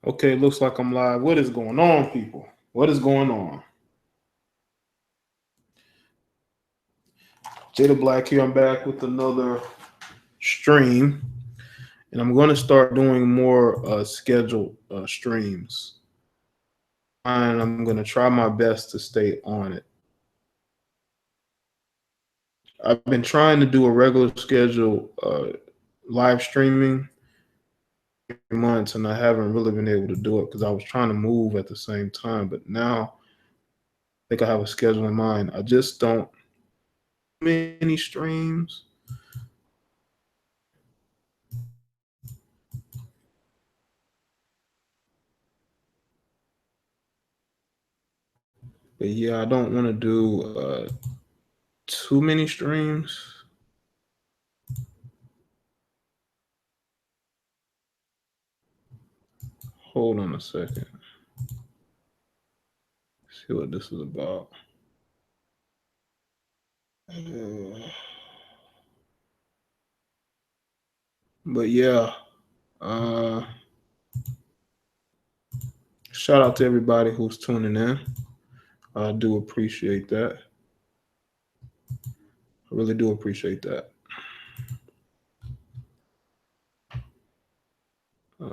Okay, looks like I'm live. What is going on, people? What is going on? Jada Black here. I'm back with another stream, and I'm going to start doing more scheduled streams. And I'm going to try my best to stay on it. I've been trying to do a regular schedule live streaming for months, and I haven't really been able to do it because I was trying to move at the same time. But now I think I have a schedule in mind. I just don't many streams. But yeah, I don't want to do too many streams. Hold on a second. See what this is about. But yeah, uh, shout out to everybody who's tuning in. I do appreciate that. I really do appreciate that.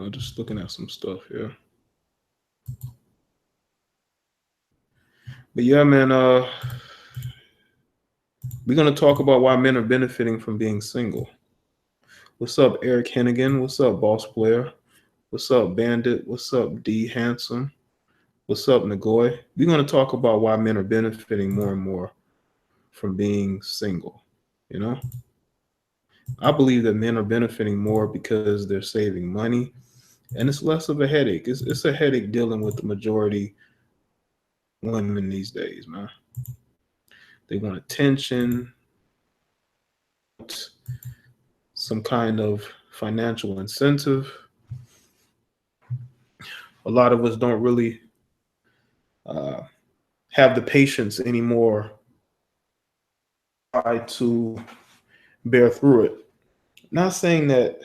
Just looking at some stuff here. But yeah, man, we're gonna talk about why men are benefiting from being single. What's up, Eric Hennigan? What's up, Boss Player? What's up, Bandit? What's up, D Handsome? What's up, Nagoy? We're gonna talk about why men are benefiting more and more from being single. You know, I believe that men are benefiting more because they're saving money, and it's less of a headache. It's a headache dealing with the majority women these days, man. They want attention, some kind of financial incentive. A lot of us don't really uh, have the patience anymore try to bear through it. Not saying that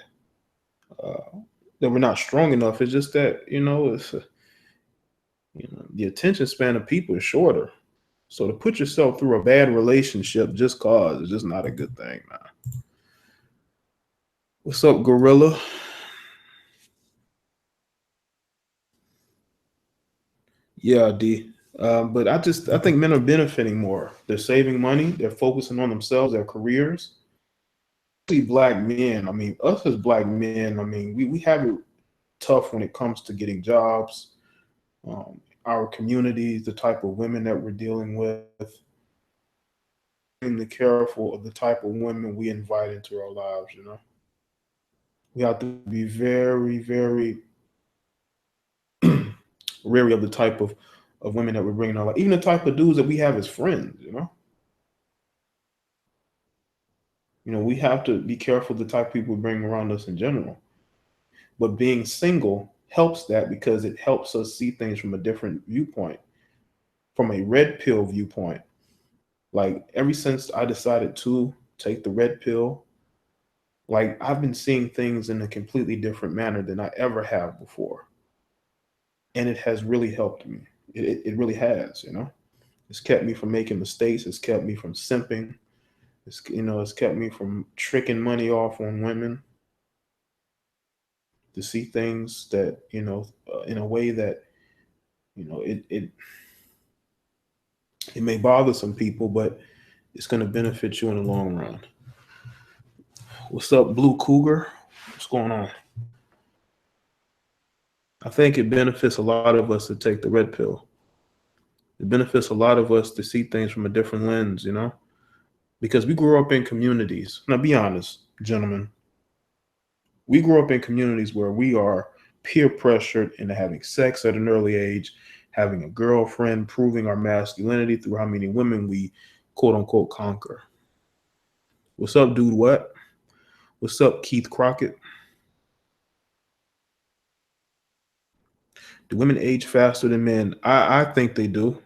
uh, that we're not strong enough. It's just that the attention span of people is shorter. So to put yourself through a bad relationship just cause is just not a good thing, man. What's up, Gorilla? Yeah, D. But I think men are benefiting more. They're saving money. They're focusing on themselves, their careers. See, black men. I mean, us as black men. I mean, we have it tough when it comes to getting jobs. Our communities, the type of women that we're dealing with, being careful of the type of women we invite into our lives. We have to be very, very wary of the type of women that we're bringing in our life, even the type of dudes that we have as friends. We have to be careful of the type of people we bring around us in general. But being single helps that because it helps us see things from a different viewpoint, from a red pill viewpoint. Like ever since I decided to take the red pill, like I've been seeing things in a completely different manner than I ever have before. And it has really helped me. It really has. It's kept me from making mistakes. It's kept me from simping. It's kept me from tricking money off on women to see things that, in a way that, it may bother some people, but it's going to benefit you in the long run. What's up, Blue Cougar? What's going on? I think it benefits a lot of us to take the red pill. It benefits a lot of us to see things from a different lens, because we grew up in communities. Now, be honest, gentlemen. We grew up in communities where we are peer pressured into having sex at an early age, having a girlfriend, proving our masculinity through how many women we quote unquote conquer. What's up, dude? What? What's up, Keith Crockett? Do women age faster than men? I think they do.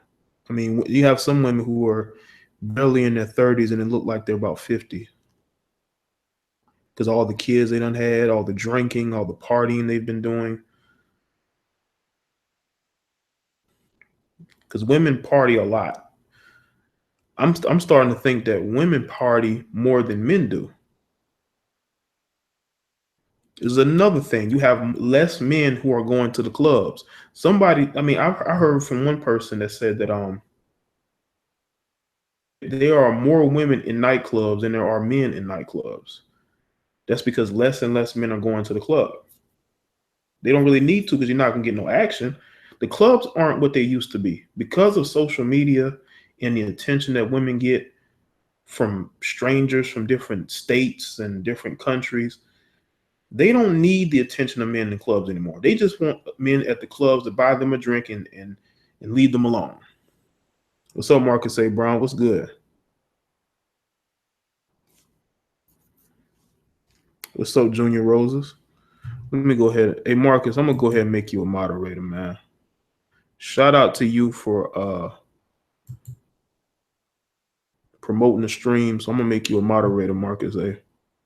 I mean, you have some women who are barely in their 30s and it look like they're about 50 because all the kids they done had, all the drinking, all the partying they've been doing. because women party a lot. I'm starting to think that women party more than men do. Is another thing. You have less men who are going to the clubs. Somebody, I mean, I heard from one person that said that there are more women in nightclubs than there are men in nightclubs. That's because less and less men are going to the club. They don't really need to because you're not gonna get no action. The clubs aren't what they used to be because of social media and the attention that women get from strangers from different states and different countries. They don't need the attention of men in clubs anymore. They just want men at the clubs to buy them a drink and leave them alone. What's up, Marcus A. Brown? What's good? What's up, Junior Roses? Let me go ahead. Hey, Marcus, I'm gonna go ahead and make you a moderator, man. Shout out to you for promoting the stream. So I'm gonna make you a moderator, Marcus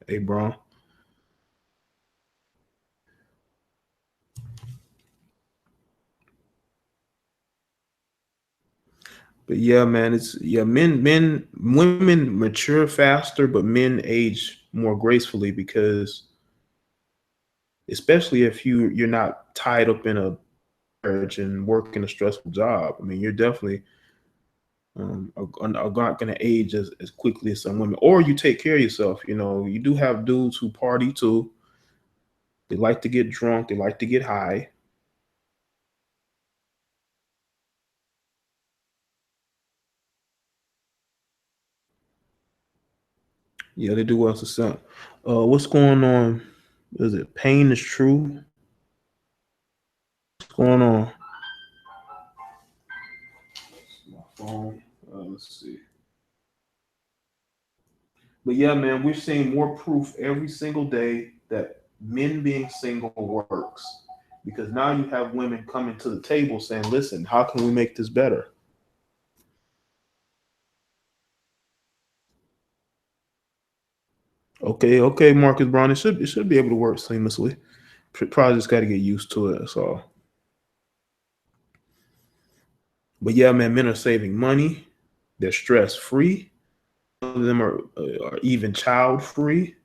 A. Brown. But yeah, man, it's women mature faster, but men age more gracefully because, especially if you're not tied up in a marriage and working a stressful job. I mean, you're definitely are not going to age as quickly as some women, or you take care of yourself. You know, you do have dudes who party too. They like to get drunk. They like to get high. Yeah, they do well to some. What's going on? Is it pain is true? What's going on? My phone. Let's see. But yeah, man, we're seeing more proof every single day that men being single works. Because now you have women coming to the table saying, listen, how can we make this better? Okay, Marcus Brown. It should be able to work seamlessly. Probably just got to get used to it. That's all. But yeah, man, men are saving money. They're stress free. Some of them are even child free.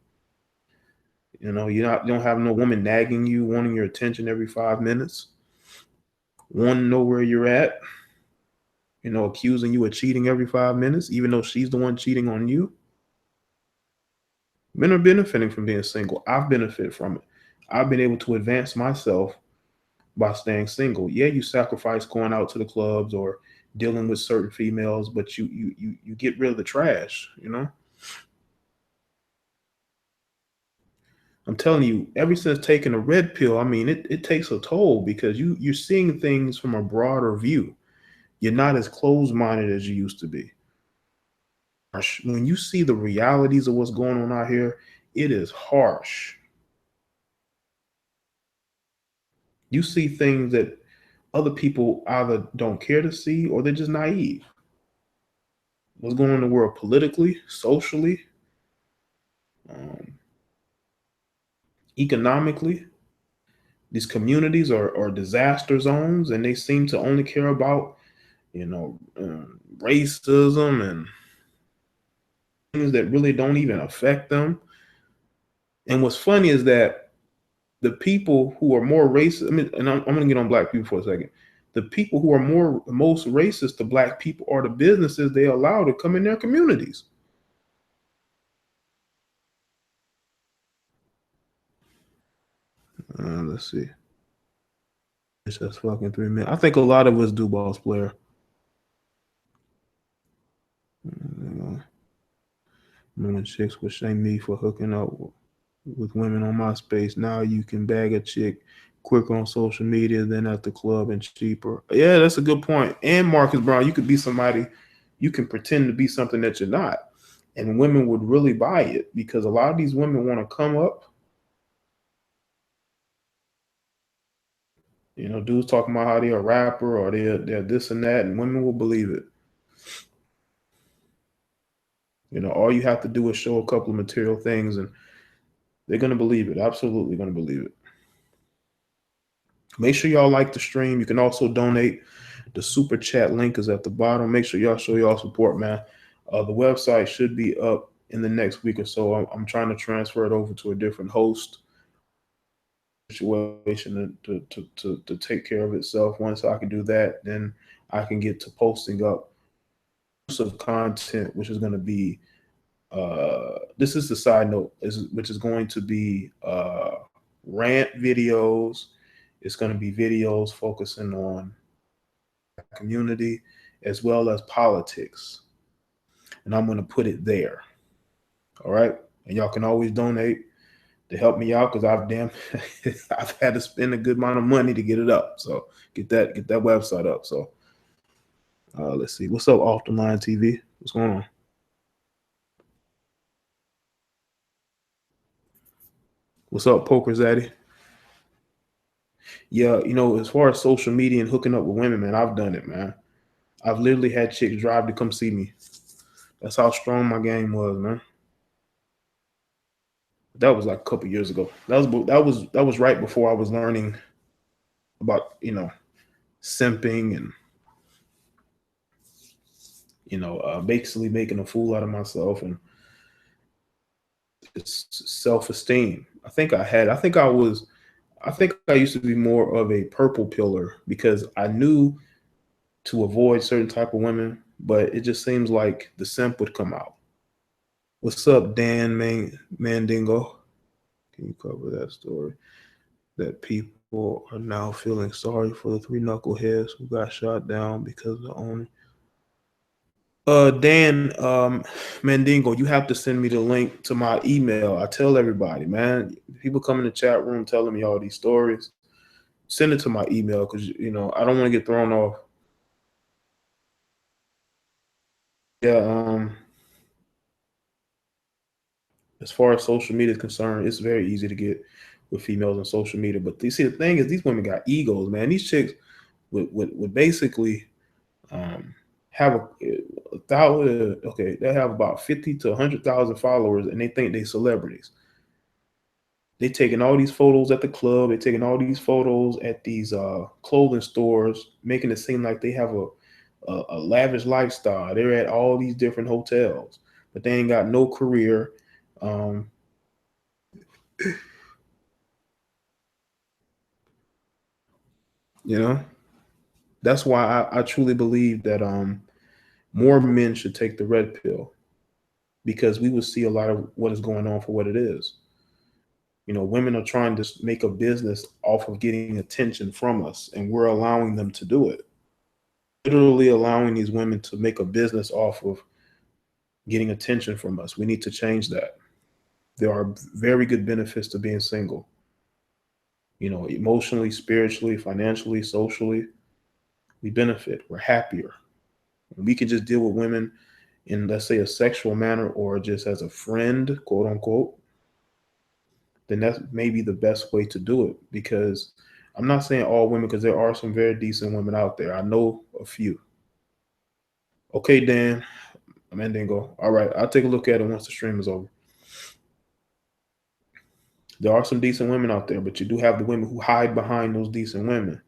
You know, you don't have no woman nagging you, wanting your attention every 5 minutes, wanting to know where you're at. You know, accusing you of cheating every 5 minutes, even though she's the one cheating on you. Men are benefiting from being single. I've benefited from it. I've been able to advance myself by staying single. Yeah, you sacrifice going out to the clubs or dealing with certain females, but you get rid of the trash, you know? I'm telling you, ever since taking a red pill, I mean, it takes a toll because you're seeing things from a broader view. You're not as closed minded as you used to be. When you see the realities of what's going on out here, it is harsh. You see things that other people either don't care to see or they're just naive. What's going on in the world politically, socially, um, economically? These communities are disaster zones, and they seem to only care about, racism and things that really don't even affect them. And what's funny is that the people who are more racist, I mean, and I'm going to get on black people for a second. The people who are most racist to black people are the businesses they allow to come in their communities. Let's see. It's just fucking 3 minutes. I think a lot of us do, boss player. When chicks would shame me for hooking up with women on MySpace. Now you can bag a chick quicker on social media than at the club and cheaper. Yeah, that's a good point. And Marcus Brown, you could be somebody, you can pretend to be something that you're not. And women would really buy it because a lot of these women want to come up. You know, dudes talking about how they're a rapper or they're this and that, and women will believe it. You know, all you have to do is show a couple of material things and they're going to believe it. Absolutely going to believe it. Make sure y'all like the stream. You can also donate. The super chat link is at the bottom. Make sure y'all show y'all support, man. The website should be up in the next week or so. I'm trying to transfer it over to a different host situation to take care of itself. Once I can do that, then I can get to posting up of content, which is going to be this is the side note, which is going to be rant videos. It's going to be videos focusing on community as well as politics, and I'm going to put it there. All right, and y'all can always donate to help me out because I've had to spend a good amount of money to get it up. So get that website up. So let's see, what's up, Off the Line TV? What's going on? What's up, Poker Zaddy? Yeah, as far as social media and hooking up with women, man, I've done it, man. I've literally had chicks drive to come see me. That's how strong my game was, man. That was like a couple years ago. That was right before I was learning about simping and basically making a fool out of myself and self esteem. I think I used to be more of a purple pillar because I knew to avoid certain type of women, but it just seems like the simp would come out. What's up, Dan Mandingo? Can you cover that story? That people are now feeling sorry for the three knuckleheads who got shot down because of the owner. Dan Mandingo, you have to send me the link to my email. I tell everybody, man. People come in the chat room telling me all these stories. Send it to my email because I don't want to get thrown off. Yeah, as far as social media is concerned, it's very easy to get with females on social media. But you see, the thing is, these women got egos, man. These chicks would basically have a thousand. Okay, they have about 50 to 100,000 followers, and they think they celebrities. They taking all these photos at the club. They're taking all these photos at these clothing stores, making it seem like they have a lavish lifestyle. They're at all these different hotels, but they ain't got no career. Um, you know, that's why I truly believe that more men should take the red pill because we will see a lot of what is going on for what it is. Women are trying to make a business off of getting attention from us, and we're allowing them to do it. Literally allowing these women to make a business off of getting attention from us. We need to change that. There are very good benefits to being single. Emotionally, spiritually, financially, socially, we benefit. We're happier. We can just deal with women in, let's say, a sexual manner or just as a friend, quote unquote, then that's maybe the best way to do it. Because I'm not saying all women, because there are some very decent women out there. I know a few. Okay, Dan, Mandingo. All right, I'll take a look at it once the stream is over. There are some decent women out there, but you do have the women who hide behind those decent women.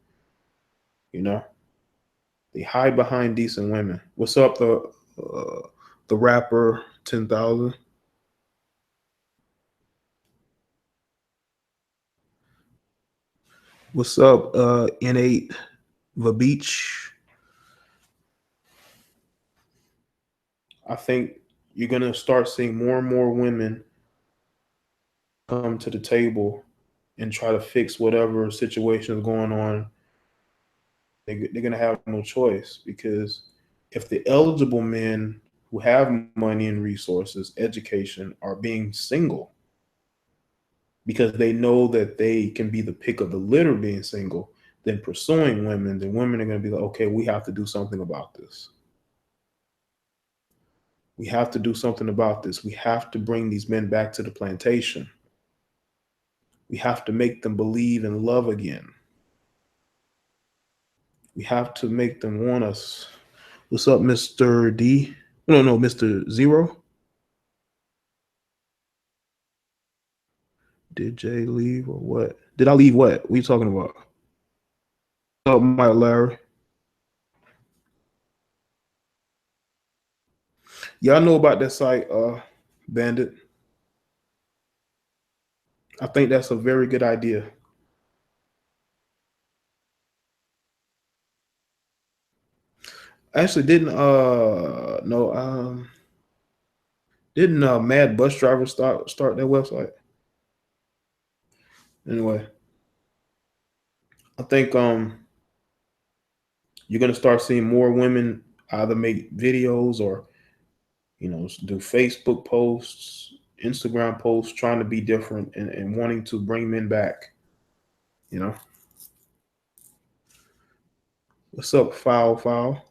They hide behind decent women. What's up, the rapper 10,000? What's up, N8 the Beach? I think you're gonna start seeing more and more women come to the table and try to fix whatever situation is going on. They're gonna have no choice because if the eligible men who have money and resources, education, are being single because they know that they can be the pick of the litter being single, then pursuing women, then women are going to be like, okay, we have to do something about this. We have to do something about this. We have to bring these men back to the plantation. We have to make them believe in love again. We have to make them want us. What's up, Mr. D? No, Mr. Zero. Did Jay leave or what? Did I leave what? What are you talking about? What's up, Mike Larry? Y'all know about that site, Bandit? I think that's a very good idea. Actually, didn't no didn't Mad Bus Driver start that website? Anyway, I think you're gonna start seeing more women either make videos or do Facebook posts, Instagram posts, trying to be different and wanting to bring men back. You know, what's up, foul foul?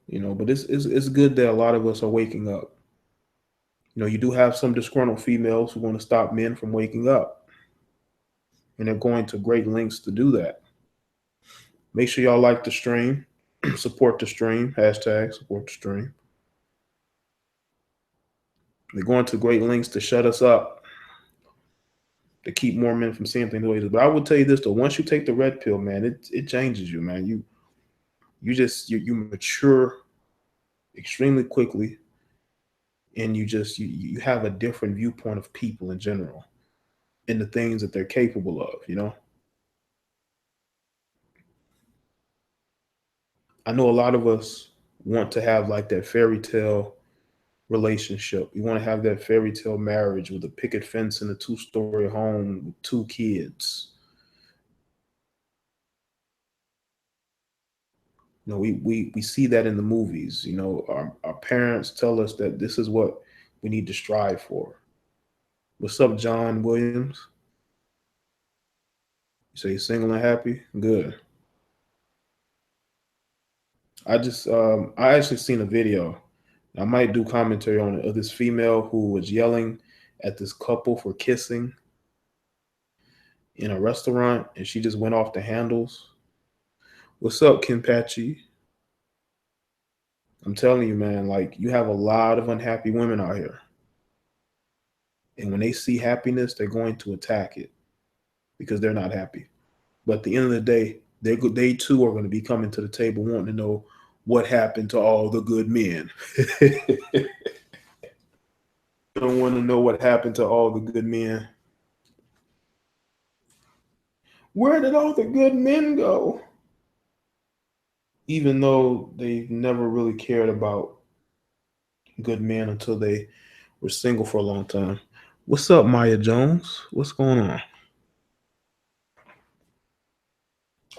But it's good that a lot of us are waking up. You do have some disgruntled females who want to stop men from waking up, and they're going to great lengths to do that. Make sure y'all like the stream, support the stream, hashtag support the stream. They're going to great lengths to shut us up, to keep more men from seeing things the way it is. But I will tell you this though: once you take the red pill, man, it changes you, man. You mature extremely quickly, and you have a different viewpoint of people in general and the things that they're capable of. I know a lot of us want to have like that fairy tale relationship. We want to have that fairy tale marriage with a picket fence and a two-story home with two kids. We see that in the movies. Our parents tell us that this is what we need to strive for. What's up, John Williams? You say you're single and happy? Good. I actually seen a video. I might do commentary on it, of this female who was yelling at this couple for kissing in a restaurant, and she just went off the handles. What's up, Kim Patchy? I'm telling you, man, like you have a lot of unhappy women out here. And when they see happiness, they're going to attack it because they're not happy. But at the end of the day, they too are going to be coming to the table wanting to know what happened to all the good men. They don't want to know what happened to all the good men. Where did all the good men go? Even though they never really cared about good men until they were single for a long time. What's up, Maya Jones? What's going on?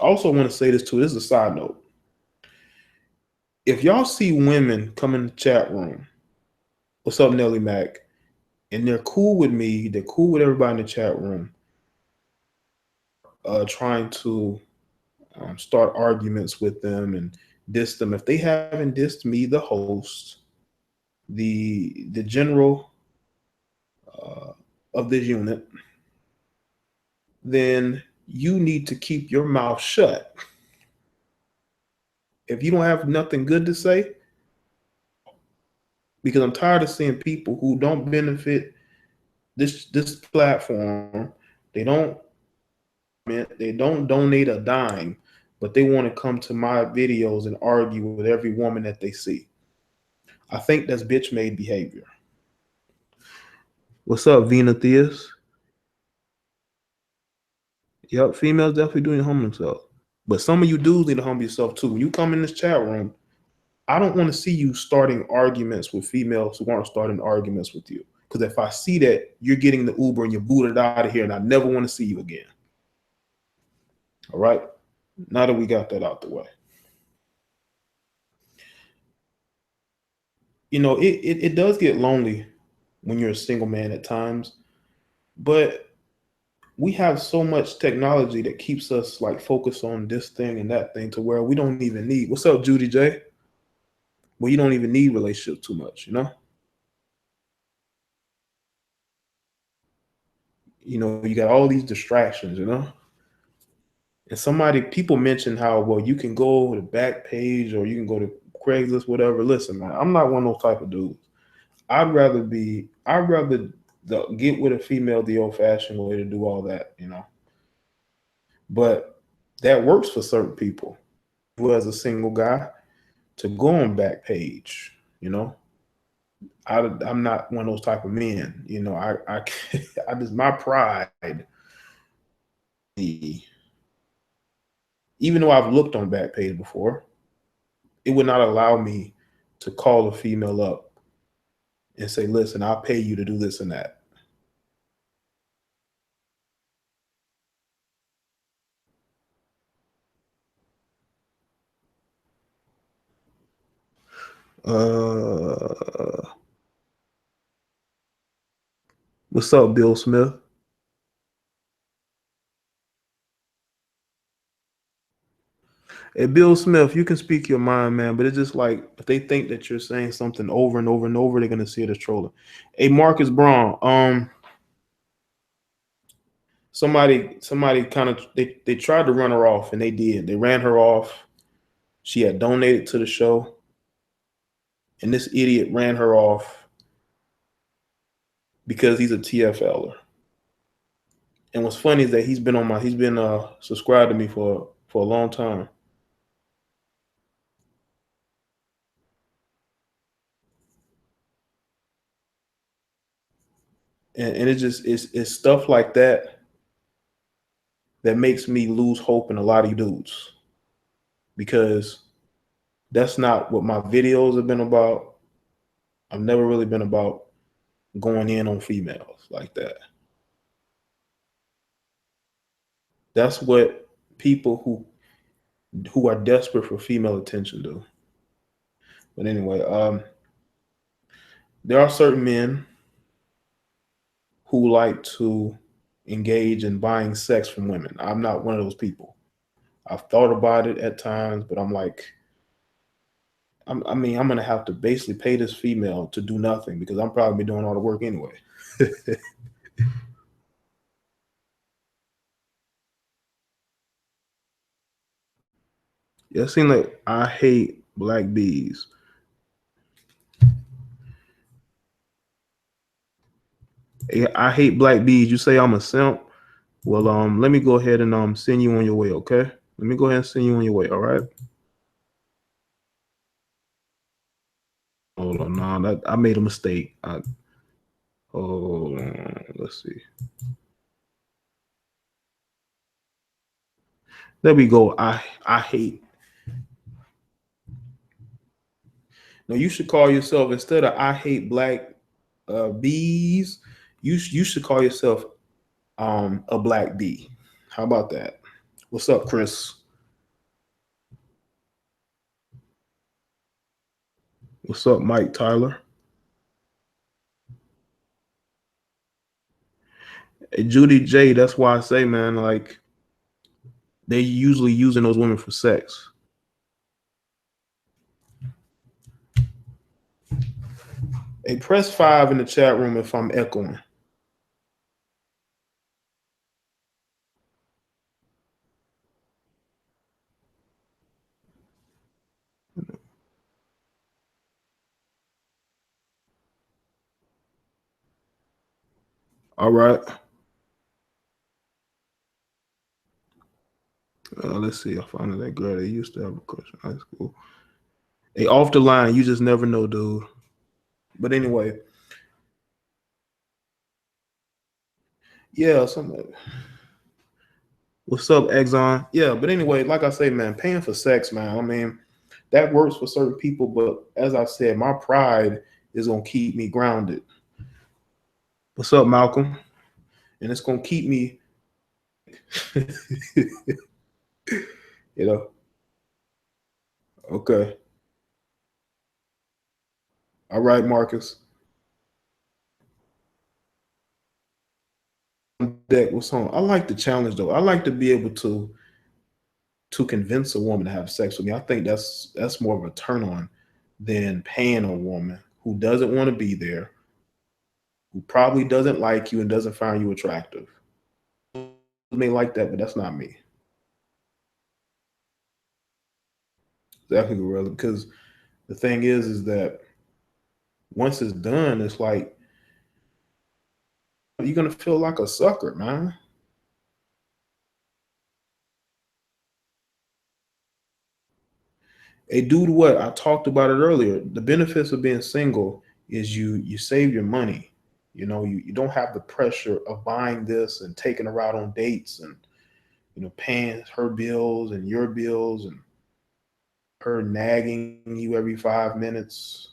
I also want to say this too. This is a side note. If y'all see women come in the chat room, what's up, Nelly Mac? And they're cool with me, they're cool with everybody in the chat room, trying to start arguments with them and diss them. If they haven't dissed me, the host, the general uh, of this unit, then you need to keep your mouth shut. If you don't have nothing good to say, because I'm tired of seeing people who don't benefit this platform, they don't donate a dime, but they want to come to my videos and argue with every woman that they see. I think that's bitch made behavior. What's up, Vina Theus? Yep, females definitely do need to humble themselves. But some of you dudes need to humble yourself too. When you come in this chat room, I don't want to see you starting arguments with females who aren't starting arguments with you. Because if I see that, you're getting the Uber and you're booted out of here, and I never want to see you again. All right? Now that we got that out the way. It does get lonely when you're a single man at times, but we have so much technology that keeps us like focused on this thing and that thing to where we don't even need. What's up, Judy J? Well, you don't even need relationships too much. You got all these distractions. And people mention how, well, you can go to Backpage or you can go to Craigslist, whatever. Listen, man, I'm not one of those type of dudes. I'd rather get with a female the old fashioned way to do all that. But that works for certain people. Who as a single guy, to go on Backpage. You know, I'm not one of those type of men. You know, I just my pride. Even though I've looked on Backpage before, it would not allow me to call a female up and say, "Listen, I'll pay you to do this and that." Uh, what's up, Bill Smith? Hey, Bill Smith, you can speak your mind, man, but it's just like if they think that you're saying something over and over and over, they're gonna see it as trolling. Hey, Marcus Braun, somebody kind of they tried to run her off, and they did. They ran her off. She had donated to the show, and this idiot ran her off because he's a TFLer. And what's funny is that he's been subscribed to me for a long time. And it's stuff like that that makes me lose hope in a lot of you dudes, because that's not what my videos have been about. I've never really been about going in on females like that. That's what people who are desperate for female attention do. But anyway, there are certain men who like to engage in buying sex from women. I'm not one of those people. I've thought about it at times, but I'm like, I mean, I'm gonna have to basically pay this female to do nothing because I'm probably doing all the work anyway. Yeah, it seems like I hate black bees. I hate black bees. You say I'm a simp? Well, let me go ahead and send you on your way, okay? Let me go ahead and send you on your way, all right? Hold on, no, I made a mistake. Hold on, let's see. There we go. I hate. No, you should call yourself, instead of I hate black bees. You should call yourself a black bee. How about that? What's up, Chris? What's up, Mike Tyler? Hey, Judy J. That's why I say, man, like they usually using those women for sex. Hey, press 5 in the chat room if I'm echoing. All right. Let's see. I found that girl. They used to have a crush in high school. Hey, off the line. You just never know, dude. But anyway, yeah. What's up, Exxon? Yeah. But anyway, like I say, man, paying for sex, man. I mean, that works for certain people, but as I said, my pride is gonna keep me grounded. What's up, Malcolm? And it's gonna keep me, you know. Okay. All right, Marcus. Deck, what's on? I like the challenge though. I like to be able to convince a woman to have sex with me. I think that's more of a turn on than paying a woman who doesn't want to be there, who probably doesn't like you and doesn't find you attractive. You may like that, but that's not me. Exactly, Gorilla. Because the thing is that once it's done, it's like you're gonna feel like a sucker, man. Hey, dude, what I talked about it earlier. The benefits of being single is you save your money. You don't have the pressure of buying this and taking her out on dates and paying her bills and your bills and her nagging you every 5 minutes.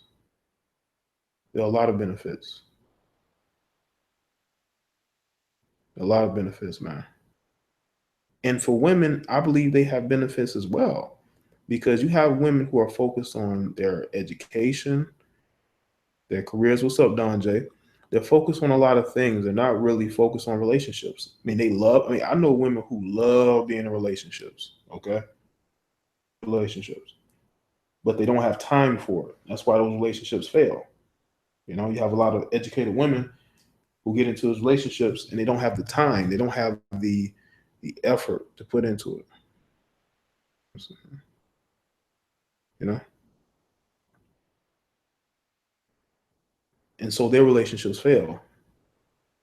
There are a lot of benefits. A lot of benefits, man. And for women, I believe they have benefits as well because you have women who are focused on their education, their careers. What's up, Don J? They're focused on a lot of things. They're not really focused on relationships. I know women who love being in relationships, okay? Relationships, but they don't have time for it. That's why those relationships fail. You have a lot of educated women who get into those relationships and they don't have the time. They don't have the effort to put into it. You know? And so their relationships fail.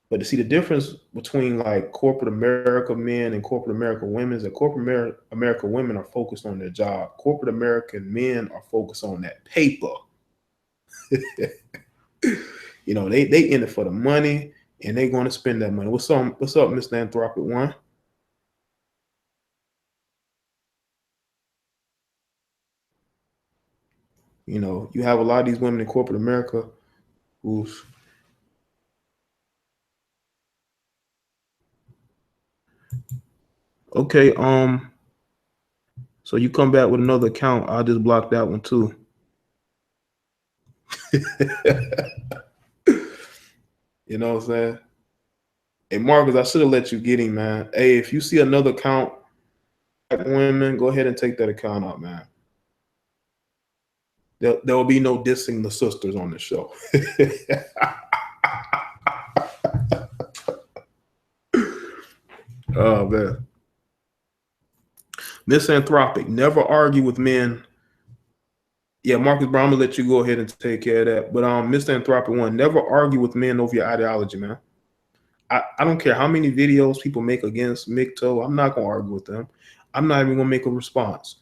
But to see the difference between like corporate America men and corporate America women is that corporate America women are focused on their job. Corporate American men are focused on that paper. They in it for the money and they're going to spend that money. What's up, Mr. Anthropic One? You have a lot of these women in corporate America who's okay. So you come back with another account, I'll just block that one too. You know what I'm saying? Hey Marcus, I should have let you get him, man. Hey, if you see another account, black women, go ahead and take that account out, man. There will be no dissing the sisters on the show. Oh man. Misanthropic. Never argue with men. Yeah, Marcus Brown, I'm gonna let you go ahead and take care of that. But Misanthropic One, never argue with men over your ideology, man. I don't care how many videos people make against MGTOW. I'm not gonna argue with them. I'm not even gonna make a response.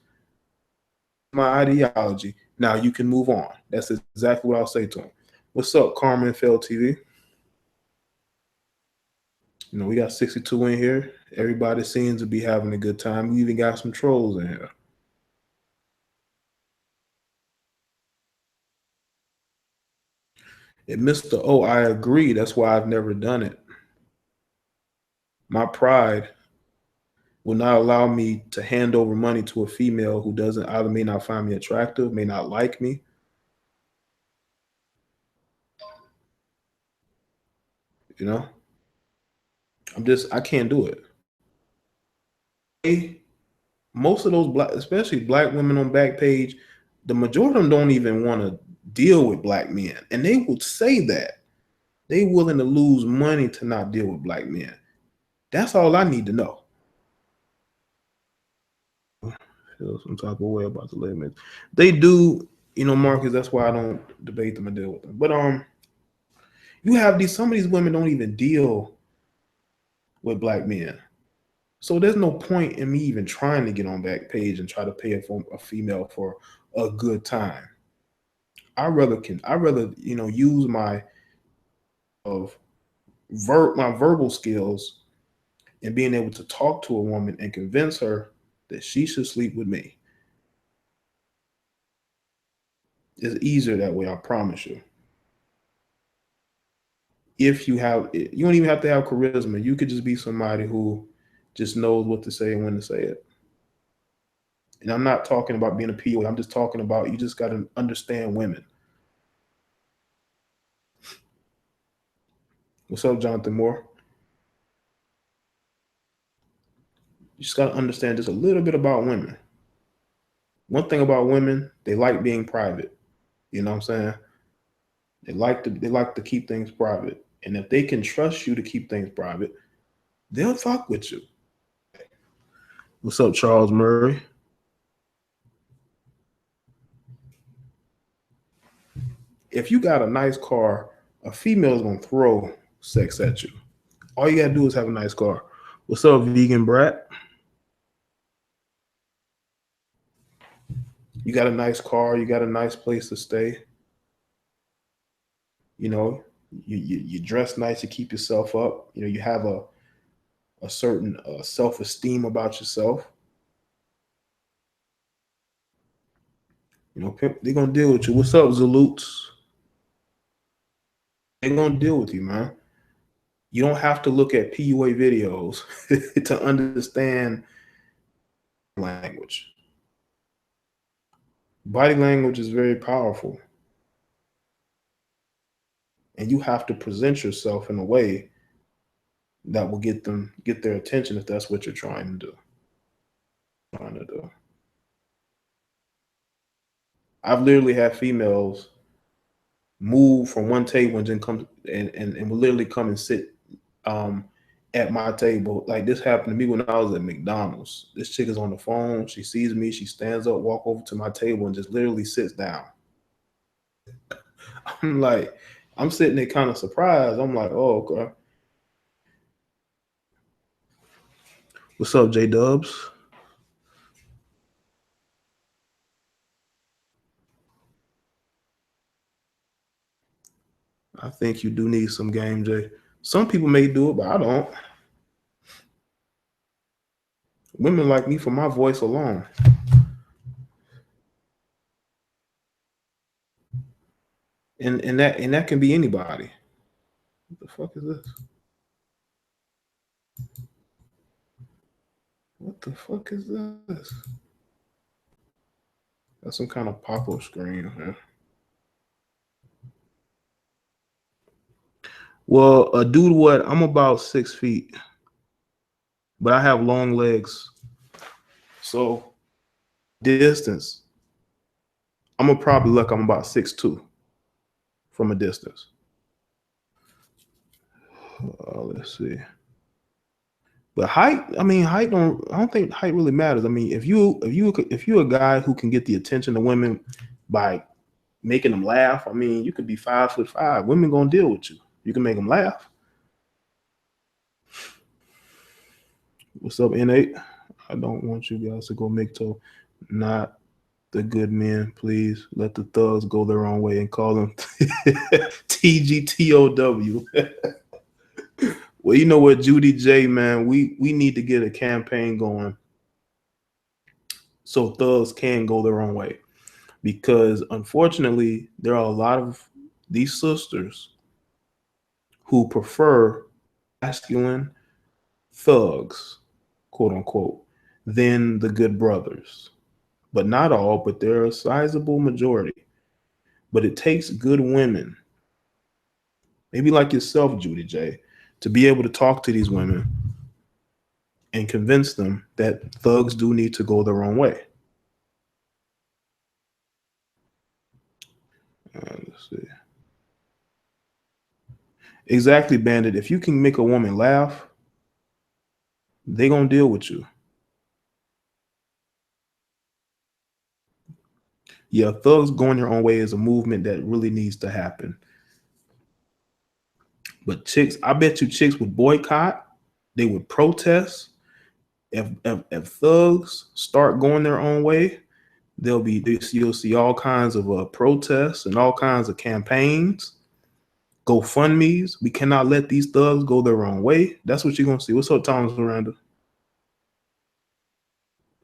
My ideology. Now you can move on. That's exactly what I'll say to him. What's up, Carmen Fell TV? We got 62 in here. Everybody seems to be having a good time. We even got some trolls in here. And Mr. O, I agree. That's why I've never done it. My pride will not allow me to hand over money to a female who doesn't either may not find me attractive, may not like me. You know, I can't do it. Most of those black, especially black women on Backpage, the majority of them don't even want to deal with black men, and they would say that they willing to lose money to not deal with black men. That's all I need to know. Feel some type of way about the limits. They do, Marcus. That's why I don't debate them and deal with them. But you have some of these women don't even deal with black men. So there's no point in me even trying to get on Backpage and try to pay a female for a good time. I rather use my verbal skills and being able to talk to a woman and convince her that she should sleep with me. It's easier that way, I promise you. You don't even have to have charisma. You could just be somebody who just knows what to say and when to say it. And I'm not talking about being a POA. I'm just talking about you just got to understand women. What's up, Jonathan Moore? You just got to understand just a little bit about women. One thing about women, they like being private. You know what I'm saying? They like to keep things private. And if they can trust you to keep things private, they'll fuck with you. What's up, Charles Murray? If you got a nice car, a female's gonna throw sex at you. All you gotta do is have a nice car. What's up, vegan brat? You got a nice car, you got a nice place to stay, you know, you dress nice, you keep yourself up, you know, you have a certain self-esteem about yourself. You know, they're gonna deal with you. What's up, Zalutes? They're gonna deal with you, man. You don't have to look at PUA videos to understand language. Body language is very powerful, and you have to present yourself in a way that will get their attention if that's what you're trying to do. I've literally had females move from one table and then come and will literally come and sit um at my table. Like this happened to me when I was at McDonald's. This chick is on the phone, she sees me, she stands up, walk over to my table and just literally sits down. I'm like, I'm sitting there kind of surprised. I'm like, oh, okay. What's up, J Dubs? I think you do need some game, J. Some people may do it, but I don't. Women like me for my voice alone. And that can be anybody. What the fuck is this? What the fuck is this? That's some kind of pop-up screen, man. Well, dude, what? I'm about 6 feet, but I have long legs. So distance, I'm gonna probably look. I'm about 6'2" from a distance. Let's see. But height, I mean, height don't. I don't think height really matters. I mean, if you're a guy who can get the attention of women by making them laugh, I mean, you could be 5'5". Women gonna deal with you. You can make them laugh. What's up, N8? I don't want you guys to go make toe. Not the good men, please. Let the thugs go their own way and call them TGTOW. Well, you know what, Judy J, man, we need to get a campaign going so thugs can go their own way. Because unfortunately, there are a lot of these sisters who prefer masculine thugs, quote unquote, than the good brothers. But not all, but they're a sizable majority. But it takes good women, maybe like yourself, Judy J, to be able to talk to these women and convince them that thugs do need to go their own way. Let's see. Exactly, Bandit. If you can make a woman laugh, they gonna deal with you. Yeah, thugs going their own way is a movement that really needs to happen. But chicks, I bet you chicks would boycott, they would protest. If thugs start going their own way, you'll see all kinds of protests and all kinds of campaigns, GoFundMe's. We cannot let these thugs go their own way. That's what you're gonna see. What's up, Thomas Miranda?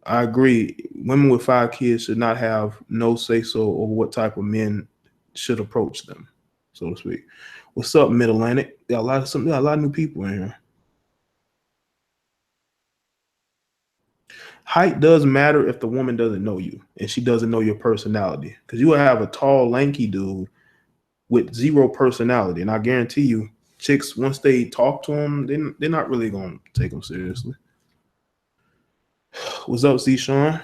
I agree. Women with 5 kids should not have no say so over what type of men should approach them, so to speak. What's up, Mid Atlantic? Got a lot of new people in here. Height does matter if the woman doesn't know you and she doesn't know your personality. Because you will have a tall, lanky dude with zero personality, and I guarantee you, chicks once they talk to him, they're not really gonna take him seriously. What's up, C. Sean?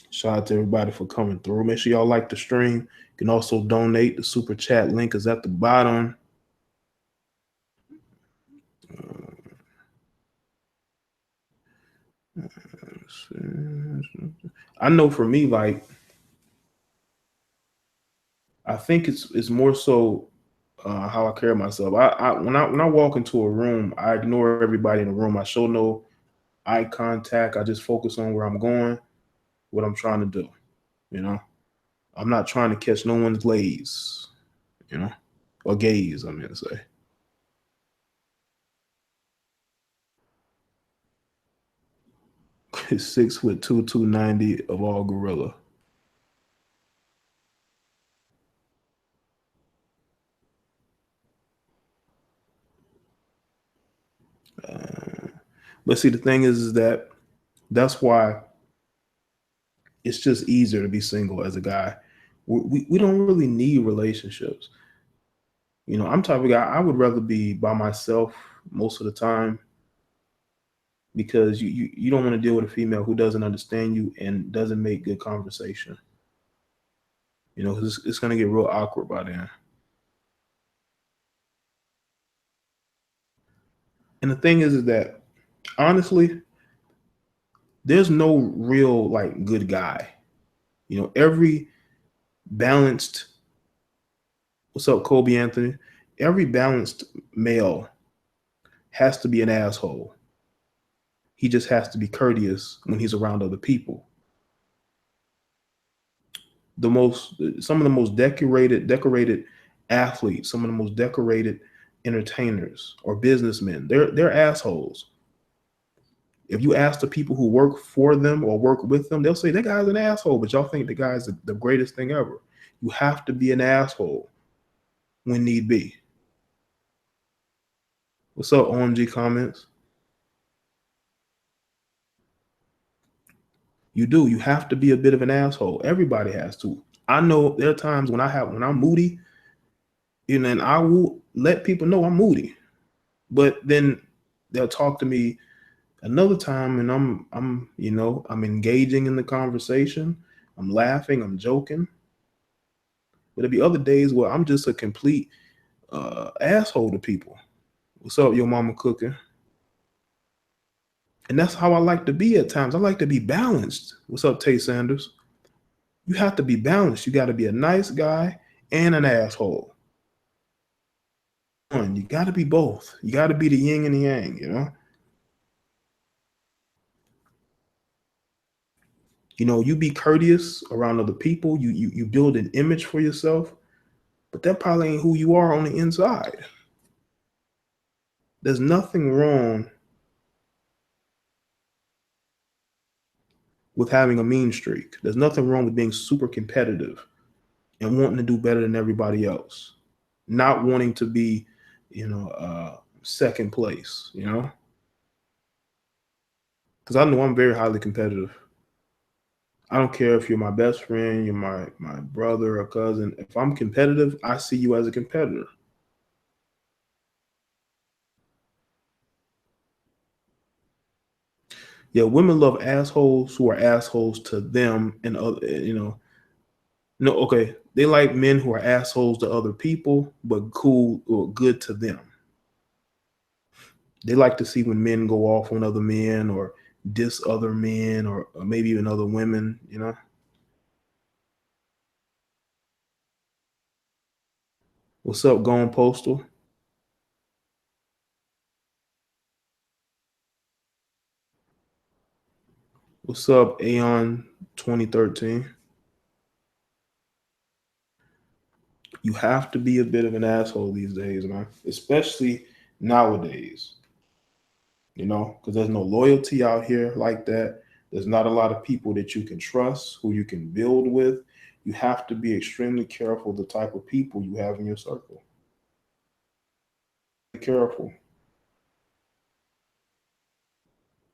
Shout out to everybody for coming through. Make sure y'all like the stream. You can also donate. The super chat link is at the bottom. I know for me, like, I think it's more so how I carry myself. When I walk into a room, I ignore everybody in the room. I show no eye contact. I just focus on where I'm going. what I'm trying to do. You know, I'm not trying to catch no one's lays, you know, or gaze, I meant to say. 6'2", 290 of all gorilla. But see, the thing is that that's why it's just easier to be single as a guy. We don't really need relationships. You know, I'm type of guy, I would rather be by myself most of the time because you don't want to deal with a female who doesn't understand you and doesn't make good conversation. You know, 'cause it's going to get real awkward by then. And the thing is that honestly, there's no real like good guy. You know, every balanced, what's up, Kobe Anthony? Every balanced male has to be an asshole. He just has to be courteous when he's around other people. Some of the most decorated athletes, some of the most decorated entertainers or businessmen, they're assholes. If you ask the people who work for them or work with them, they'll say that guy's an asshole, but y'all think the guy's the greatest thing ever. You have to be an asshole when need be. What's up, OMG comments? You do. You have to be a bit of an asshole. Everybody has to. I know there are times when I'm moody, and I will let people know I'm moody. But then they'll talk to me another time and I'm engaging in the conversation. I'm laughing, I'm joking. But there'll be other days where I'm just a complete asshole to people. What's up, your mama cooking? And that's how I like to be at times. I like to be balanced. What's up, Tay Sanders? You have to be balanced. You got to be a nice guy and an asshole. You got to be both. You got to be the yin and the yang, you know? You know, you be courteous around other people. You build an image for yourself, but that probably ain't who you are on the inside. There's nothing wrong with having a mean streak. There's nothing wrong with being super competitive and wanting to do better than everybody else. Not wanting to be, second place, Because I know I'm very highly competitive. I don't care if you're my best friend, you're my brother or cousin. If I'm competitive, I see you as a competitor. Yeah, women love assholes who are assholes to them and other, No, okay. They like men who are assholes to other people, but cool or good to them. They like to see when men go off on other men or diss other men or maybe even other women. What's up, Gone Postal? What's up, Aeon 2013? You have to be a bit of an asshole these days, man. Especially nowadays, because there's no loyalty out here like that. There's not a lot of people that you can trust, who you can build with. You have to be extremely careful the type of people you have in your circle. Be careful.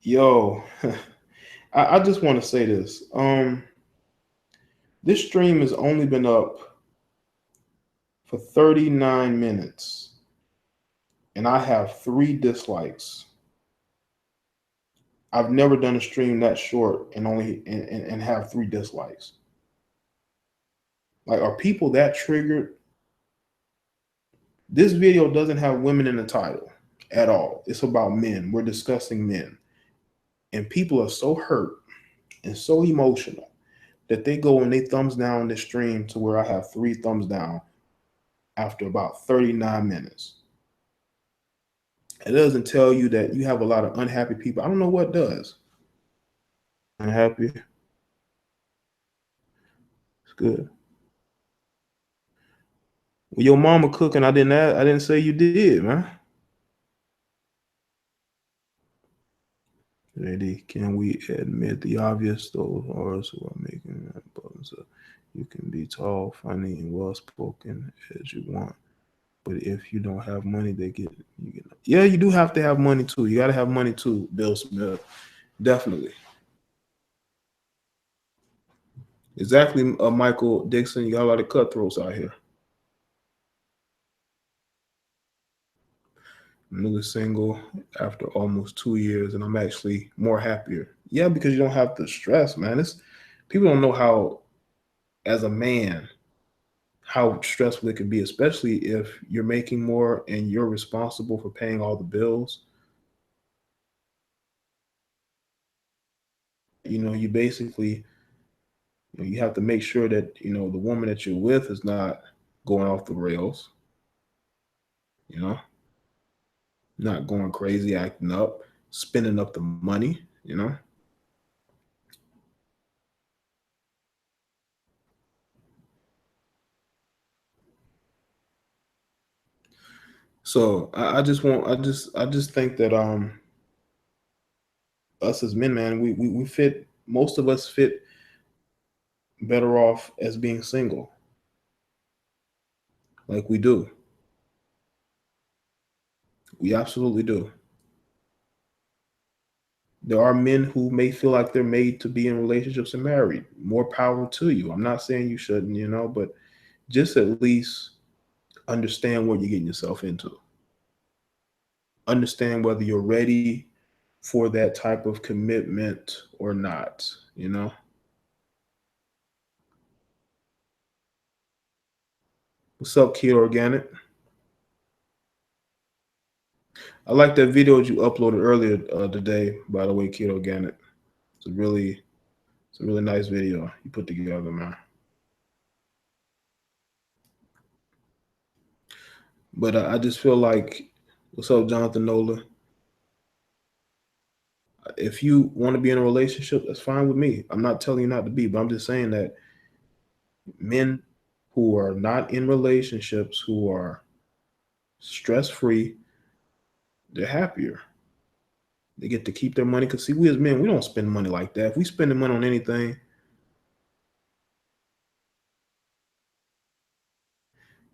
Yo, I just want to say this. This stream has only been up for 39 minutes, and I have 3 dislikes. I've never done a stream that short and have 3 dislikes. Like, are people that triggered? This video doesn't have women in the title at all. It's about men. We're discussing men. And people are so hurt and so emotional that they go and they thumbs down this stream to where I have 3 thumbs down after about 39 minutes. It doesn't tell you that you have a lot of unhappy people. I don't know what does. Unhappy. Good. Well, your mama cooking, I didn't say you did, man. Lady, can we admit the obvious? Those artists who are making buttons. You can be tall, funny, and well spoken as you want. But if you don't have money, you get. Yeah, you do have to have money too. You got to have money too, Bill Smith. Definitely. Exactly, Michael Dixon. You got a lot of cutthroats out here. I'm newly single after almost 2 years, and I'm actually more happier. Yeah, because you don't have the stress, man. It's people don't know how, as a man, how stressful it can be, especially if you're making more and you're responsible for paying all the bills. You basically, you have to make sure that the woman that you're with is not going off the rails. You know, not going crazy, acting up, spending up the money. So I just think that us as men, man, we fit. Most of us fit better off as being single, like we do. We absolutely do. There are men who may feel like they're made to be in relationships and married. More power to you. I'm not saying you shouldn't, but just at least understand what you're getting yourself into. Understand whether you're ready for that type of commitment or not. What's up, Kid Organic? I like that video that you uploaded earlier today, by the way, Kid Organic. It's a really it's a really nice video you put together, man. But I just feel like, what's up, Jonathan Nola? If you want to be in a relationship, that's fine with me. I'm not telling you not to be, but I'm just saying that men who are not in relationships, who are stress free, they're happier. They get to keep their money. Because, see, we as men, we don't spend money like that. If we spend the money on anything,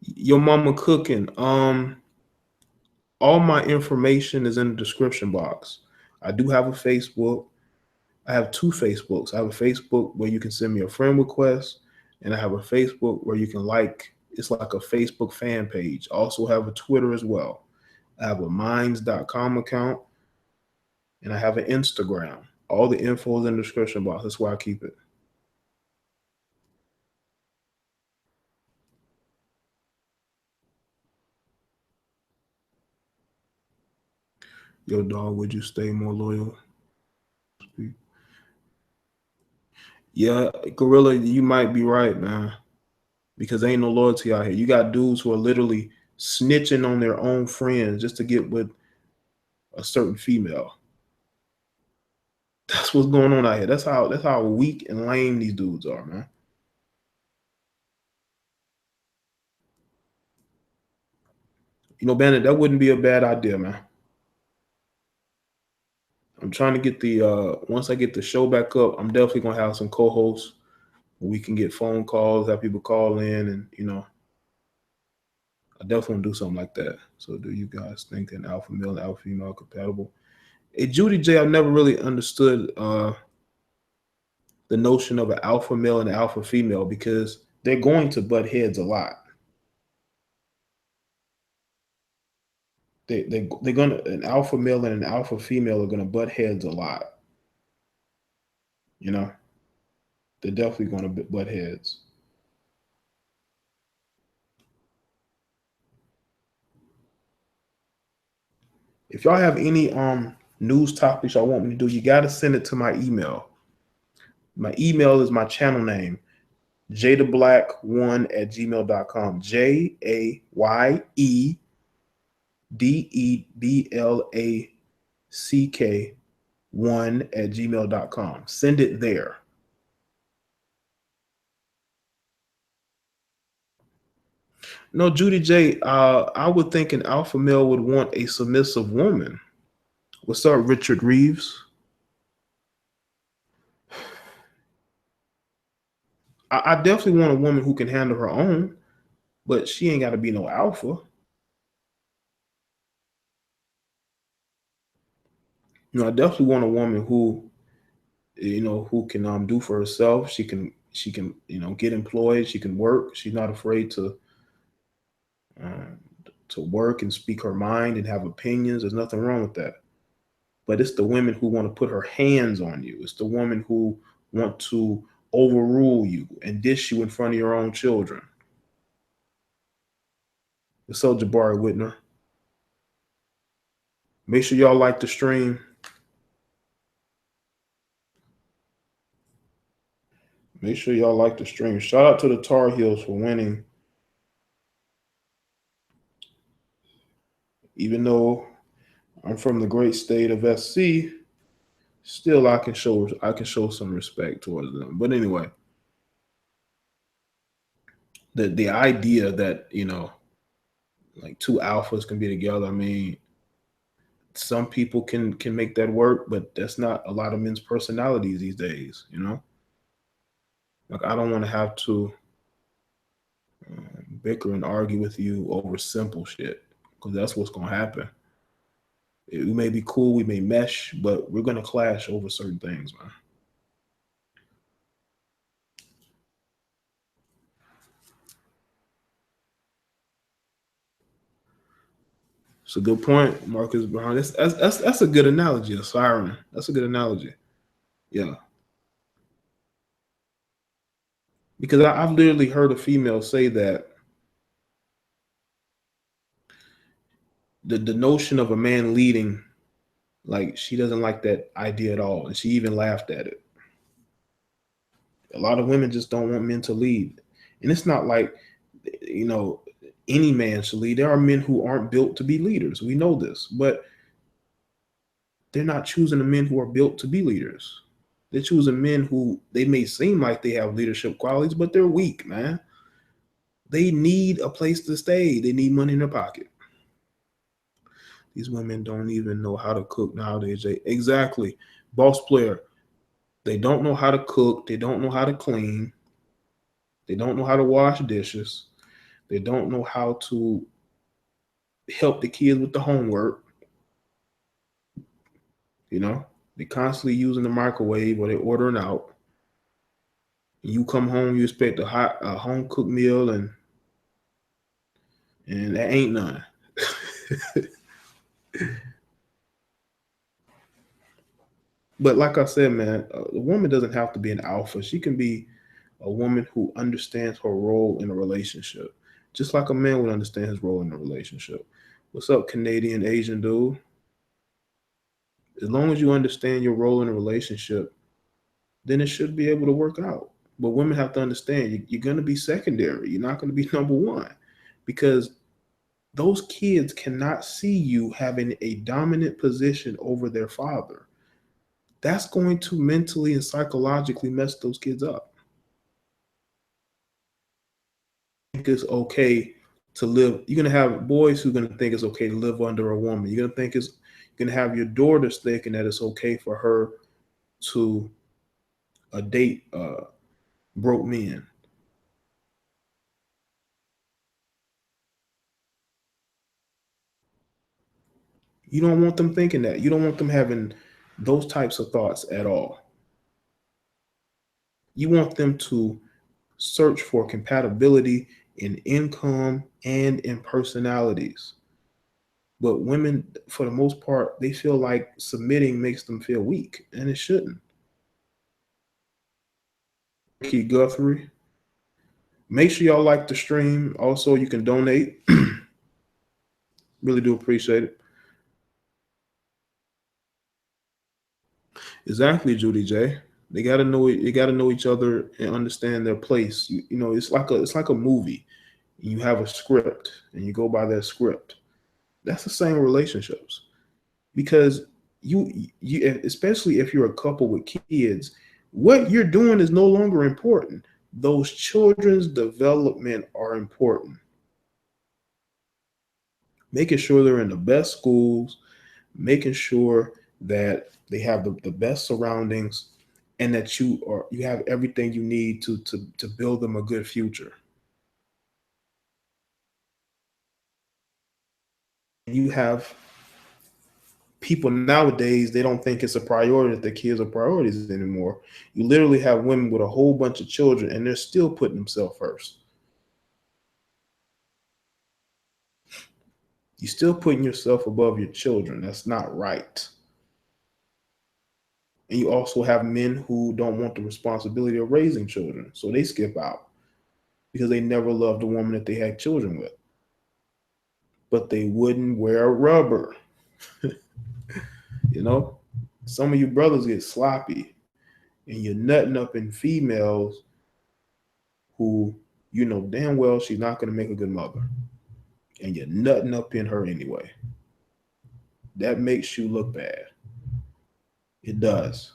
your mama cooking. All my information is in the description box. I do have a Facebook. I have two Facebooks. I have a Facebook where you can send me a friend request, and I have a Facebook where you can it's like a Facebook fan page. I also have a Twitter as well. I have a minds.com account, and I have an Instagram. All the info is in the description box. That's where I keep it. Yo, dog, would you stay more loyal? Yeah, Gorilla, you might be right, man. Because there ain't no loyalty out here. You got dudes who are literally snitching on their own friends just to get with a certain female. That's what's going on out here. That's how weak and lame these dudes are, man. Bandit, that wouldn't be a bad idea, man. I'm trying to get the once I get the show back up, I'm definitely gonna have some co-hosts. We can get phone calls, have people call in, and I definitely want to do something like that. So, do you guys think an alpha male and alpha female are compatible? Hey, Judy J, I've never really understood the notion of an alpha male and an alpha female because they're going to butt heads a lot. They're gonna an alpha male and an alpha female are gonna butt heads a lot. You know, they're definitely gonna butt heads. If y'all have any news topics y'all want me to do, you gotta send it to my email. My email is my channel name, jadablack1@gmail.com. JAYEDEBLACK1 at gmail.com. Send it there. No, Judy J, I would think an alpha male would want a submissive woman. What's up, Richard Reeves? I definitely want a woman who can handle her own, but she ain't got to be no alpha. I definitely want a woman who, who can do for herself. She can get employed. She can work. She's not afraid um, to work and speak her mind and have opinions. There's nothing wrong with that. But it's the women who want to put her hands on you. It's the woman who want to overrule you and dish you in front of your own children. So Jabari Whitner, make sure y'all like the stream. Make sure y'all like the stream. Shout out to the Tar Heels for winning. Even though I'm from the great state of SC, still I can show some respect towards them. But anyway, the idea that like two alphas can be together. I mean, some people can make that work, but that's not a lot of men's personalities these days. Like I don't want to have to bicker and argue with you over simple shit, because that's what's gonna happen. We may be cool, we may mesh, but we're gonna clash over certain things, man. It's a good point, Marcus Brown. That's a good analogy, a siren. That's a good analogy. Yeah. Because I've literally heard a female say that the notion of a man leading, like she doesn't like that idea at all. And she even laughed at it. A lot of women just don't want men to lead. And it's not like, you know, any man should lead. There are men who aren't built to be leaders. We know this, but they're not choosing the men who are built to be leaders. They're choosing men who they may seem like they have leadership qualities, but they're weak, man. They need a place to stay. They need money in their pocket. These women don't even know how to cook nowadays. Exactly. Boss player. They don't know how to cook. They don't know how to clean. They don't know how to wash dishes. They don't know how to help the kids with the homework. They're constantly using the microwave or they're ordering out. You come home, you expect a home cooked meal, and that ain't none. But like I said, man, a woman doesn't have to be an alpha. She can be a woman who understands her role in a relationship, just like a man would understand his role in a relationship. What's up, Canadian Asian dude? As long as you understand your role in a relationship, then it should be able to work out. But women have to understand you're going to be secondary. You're not going to be number one, because those kids cannot see you having a dominant position over their father. That's going to mentally and psychologically mess those kids up. I think it's okay to live. You're going to have boys who are going to think it's okay to live under a woman. You're going to have your daughters thinking that it's okay for her to date broke men. You don't want them thinking that. You don't want them having those types of thoughts at all. You want them to search for compatibility in income and in personalities. But women, for the most part, they feel like submitting makes them feel weak, and it shouldn't. Keith Guthrie, make sure y'all like the stream. Also, you can donate. Really do appreciate it. Exactly, Judy J. They gotta know. They gotta know each other and understand their place. It's like a movie. You have a script, and you go by that script. That's the same relationships, because you especially if you're a couple with kids, what you're doing is no longer important. Those children's development are important. making sure they're in the best schools, making sure that they have the best surroundings, and that you have everything you need to build them a good future. You have people nowadays, they don't think it's a priority that their kids are priorities anymore. You literally have women with a whole bunch of children and they're still putting themselves first. You're still putting yourself above your children. That's not right. And you also have men who don't want the responsibility of raising children. So they skip out because they never loved the woman that they had children with. But they wouldn't wear rubber. You know, some of you brothers get sloppy and you're nutting up in females who you know damn well she's not going to make a good mother. And you're nutting up in her anyway. That makes you look bad. It does.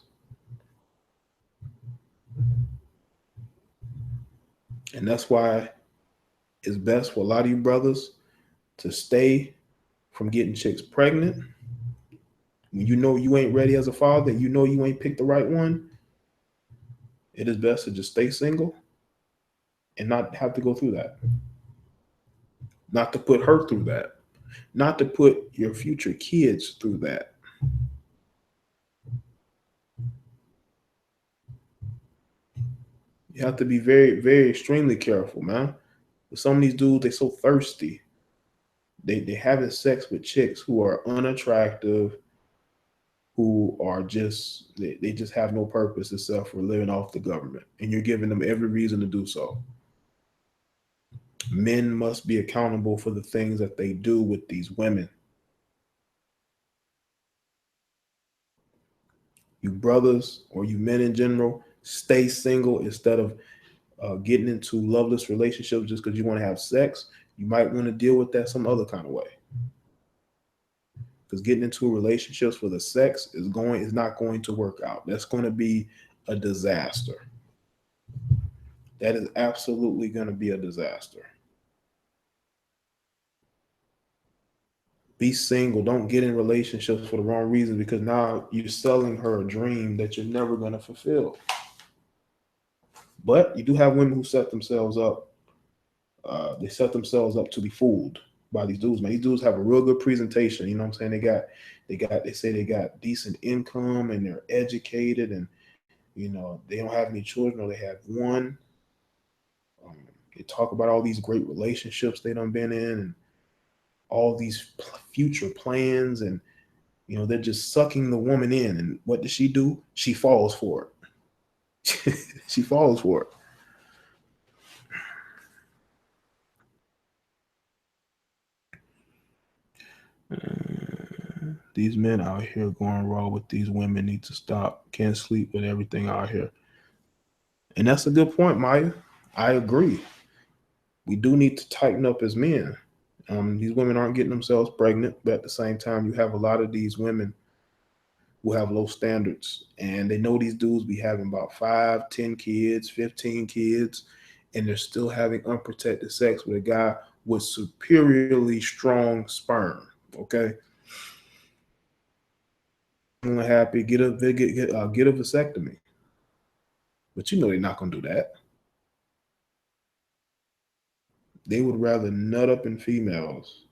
And that's why it's best for a lot of you brothers to stay from getting chicks pregnant. When you know you ain't ready as a father, you know you ain't picked the right one, it is best to just stay single and not have to go through that. Not to put her through that. Not to put your future kids through that. You have to be very, very extremely careful, man. Some of these dudes, they so thirsty. They having sex with chicks who are unattractive, who are just they just have no purpose except for living off the government. And you're giving them every reason to do so. Men must be accountable for the things that they do with these women. You brothers or you men in general, stay single instead of getting into loveless relationships just because you want to have sex. You might want to deal with that some other kind of way. Because getting into relationships for the sex is not going to work out. That's going to be a disaster. That is absolutely going to be a disaster. Be single. Don't get in relationships for the wrong reasons because now you're selling her a dream that you're never going to fulfill. But you do have women who set themselves up. They set themselves up to be fooled by these dudes. Man, these dudes have a real good presentation. You know what I'm saying? They say they got decent income and they're educated and you know they don't have any children or they have one. Um, they talk about all these great relationships they done been in and all these future plans and you know they're just sucking the woman in. And what does she do? She falls for it. She falls for it. These men out here going raw with these women need to stop. Can't sleep with everything out here. And that's a good point, Maya. I agree. We do need to tighten up as men. These women aren't getting themselves pregnant, but at the same time, you have a lot of these women who have low standards, and they know these dudes be having about 5, 10 kids, 15 kids, and they're still having unprotected sex with a guy with superiorly strong sperm. Okay, I'm happy get a vasectomy, but you know they're not gonna do that. They would rather nut up in females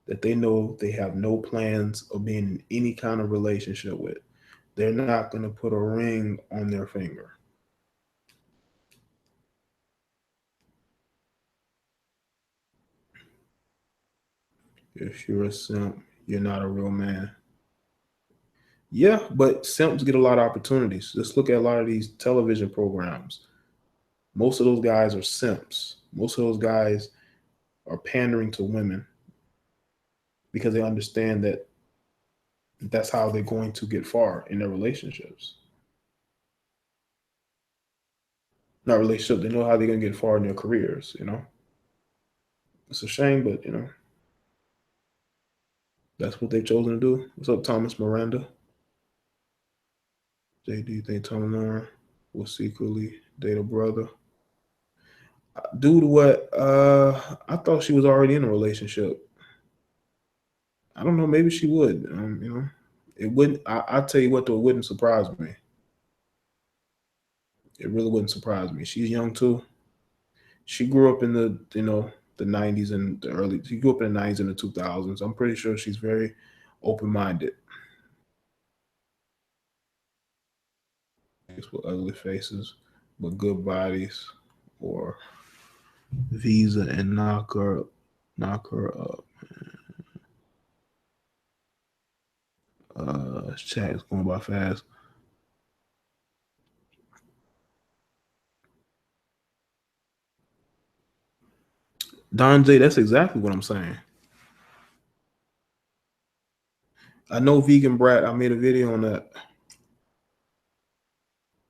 that they know they have no plans of being in any kind of relationship with. They're not going to put a ring on their finger. If you're a simp, you're not a real man. Yeah, but simps get a lot of opportunities. Just look at a lot of these television programs. Most of those guys are simps. Most of those guys are pandering to women because they understand that that's how they're going to get far in their relationships. Not relationship, they know how they're going to get far in their careers, you know? It's a shame, but, you know, that's what they've chosen to do. What's up, Thomas Miranda? Jay, do you think Tom Lauren will secretly date a brother? Due to what? I thought she was already in a relationship. I don't know. Maybe she would. It wouldn't. I tell you what, though, it wouldn't surprise me. It really wouldn't surprise me. She's young too. She grew up in the '90s and the early. She grew up in the '90s and the 2000s. I'm pretty sure she's very open minded. With ugly faces, but good bodies, or Visa and knock her up. Chat is going by fast. Don J, that's exactly what I'm saying. I know Vegan Brat. I made a video on that.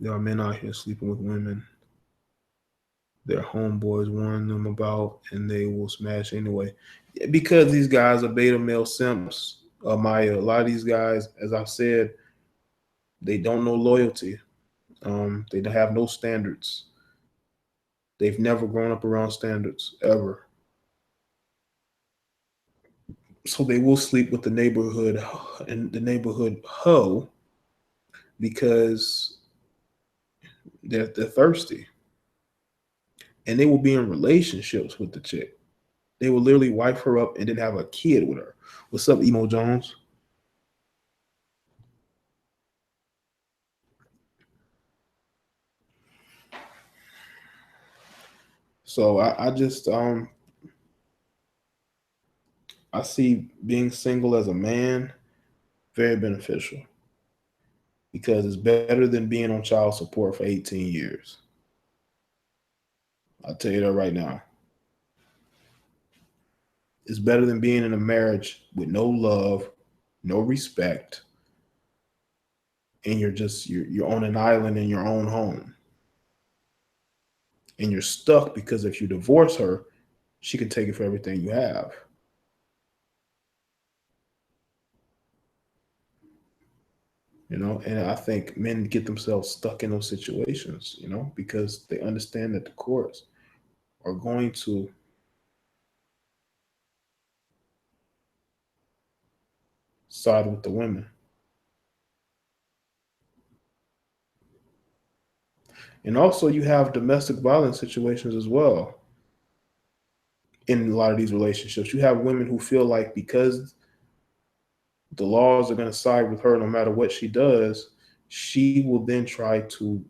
There are men out here sleeping with women their homeboys warn them about, and they will smash anyway. Because these guys are beta male simps, Maya. A lot of these guys, as I've said, they don't know loyalty. They have no standards. They've never grown up around standards ever. So they will sleep with the neighborhood and the neighborhood hoe because they're thirsty, and they will be in relationships with the chick. They will literally wife her up and then have a kid with her. What's up, Emo Jones? So I just I see being single as a man very beneficial because it's better than being on child support for 18 years. I'll tell you that right now. It's better than being in a marriage with no love, no respect, and you're on an island in your own home. And you're stuck because if you divorce her, she can take it for everything you have. And I think men get themselves stuck in those situations, because they understand that the courts are going to side with the women. And also, you have domestic violence situations as well in a lot of these relationships. You have women who feel like because the laws are going to side with her no matter what she does, she will then try to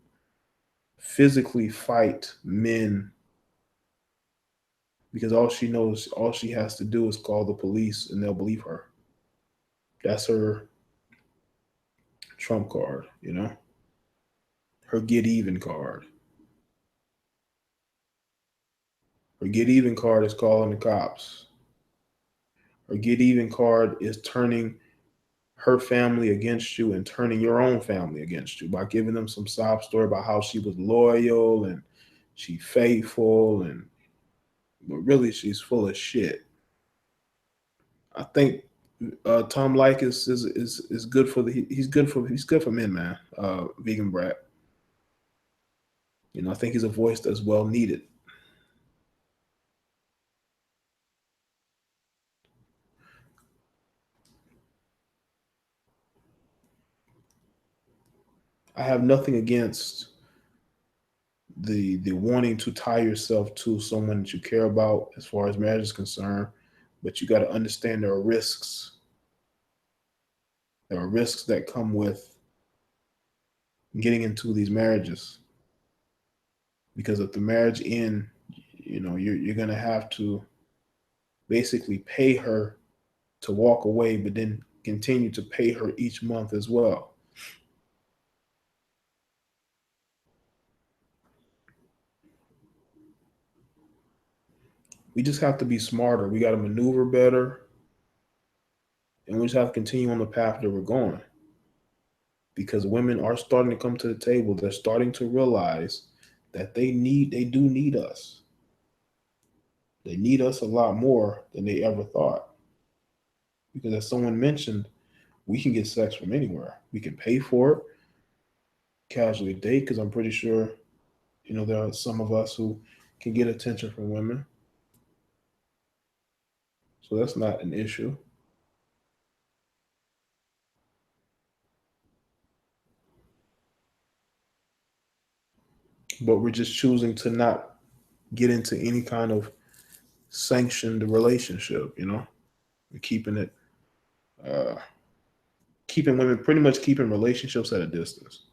physically fight men because all she has to do is call the police and they'll believe her. That's her trump card, her get even card. Her get even card is calling the cops. Her get even card is turning her family against you and turning your own family against you by giving them some sob story about how she was loyal and she faithful, and but really she's full of shit. I think Tom Likas is good for he's good for men, man. Vegan Brat. I think he's a voice that's well needed. I have nothing against the wanting to tie yourself to someone that you care about as far as marriage is concerned, but you got to understand there are risks. There are risks that come with getting into these marriages because if the marriage end, you're gonna have to basically pay her to walk away, but then continue to pay her each month as well. We just have to be smarter. We got to maneuver better, and we just have to continue on the path that we're going. Because women are starting to come to the table. They're starting to realize that they do need us. They need us a lot more than they ever thought. Because as someone mentioned, we can get sex from anywhere. We can pay for it, casually date, because I'm pretty sure, there are some of us who can get attention from women. So that's not an issue. But we're just choosing to not get into any kind of sanctioned relationship, We're keeping it, uh, keeping women, pretty much keeping relationships at a distance,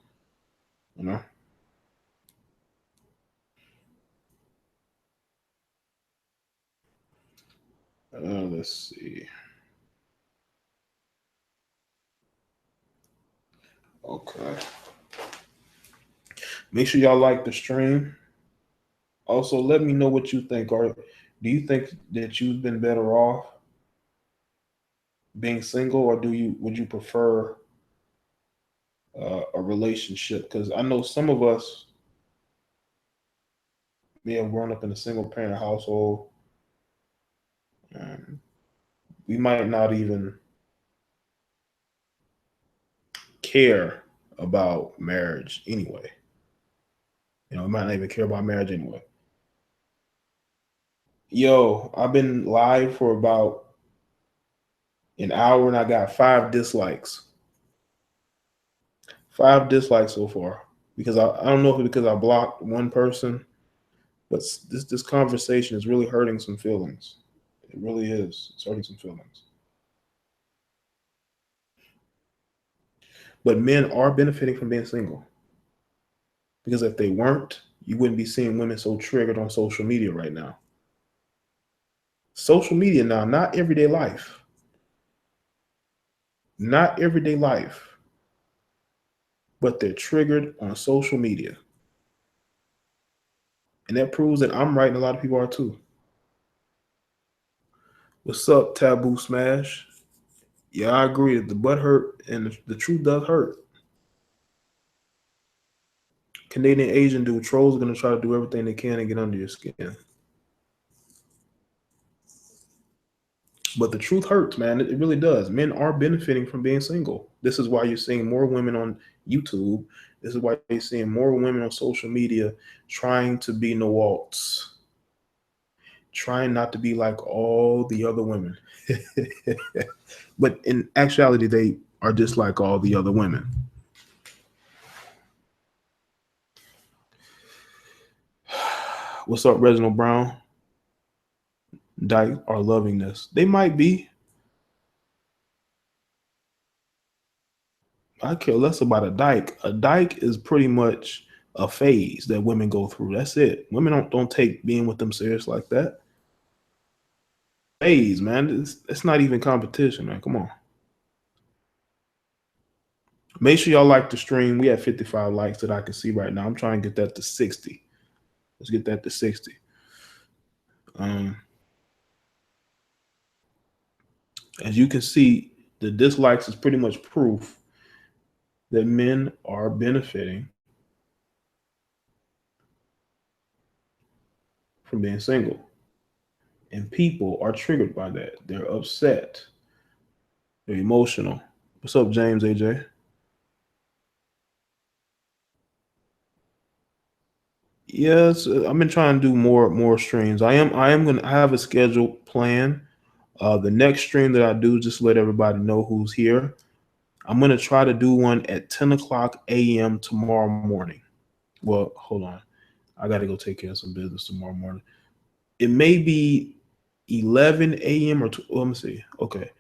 you know? Let's see. Okay. Make sure y'all like the stream. Also, let me know what you think. Or do you think that you've been better off being single, or would you prefer a relationship? Because I know some of us may have grown up in a single parent household, and we might not even care about marriage anyway. We might not even care about marriage anyway. Yo, I've been live for about an hour and I got 5 dislikes. 5 dislikes so far because I don't know if it's because I blocked one person, but this conversation is really hurting some feelings. It really is. It's hurting some feelings. But men are benefiting from being single because if they weren't, you wouldn't be seeing women so triggered on social media right now. Social media now, not everyday life. Not everyday life, but they're triggered on social media. And that proves that I'm right and a lot of people are too. What's up, Taboo Smash? Yeah, I agree. The butt hurt and the truth does hurt. Canadian Asian dude, trolls are going to try to do everything they can to get under your skin. But the truth hurts, man. It really does. Men are benefiting from being single. This is why you're seeing more women on YouTube. This is why you're seeing more women on social media trying to be no waltz, trying not to be like all the other women. But in actuality, they are just like all the other women. What's up, Reginald Brown? Dyke are loving this. They might be. I care less about a dyke. A dyke is pretty much a phase that women go through. That's it. Women don't take being with them serious like that. Phase, man. It's not even competition, man. Come on. Make sure y'all like the stream. We have 55 likes that I can see right now. I'm trying to get that to 60. Let's get that to 60. As you can see, the dislikes is pretty much proof that men are benefiting from being single. And people are triggered by that. They're upset. They're emotional. What's up, James AJ? Yes, I've been trying to do more streams. I am gonna have a scheduled plan. The next stream that I do, just let everybody know who's here. I'm gonna try to do one at 10 o'clock a.m. tomorrow morning. Well, hold on. I got to go take care of some business tomorrow morning. It may be 11 a.m. or let me see. Okay.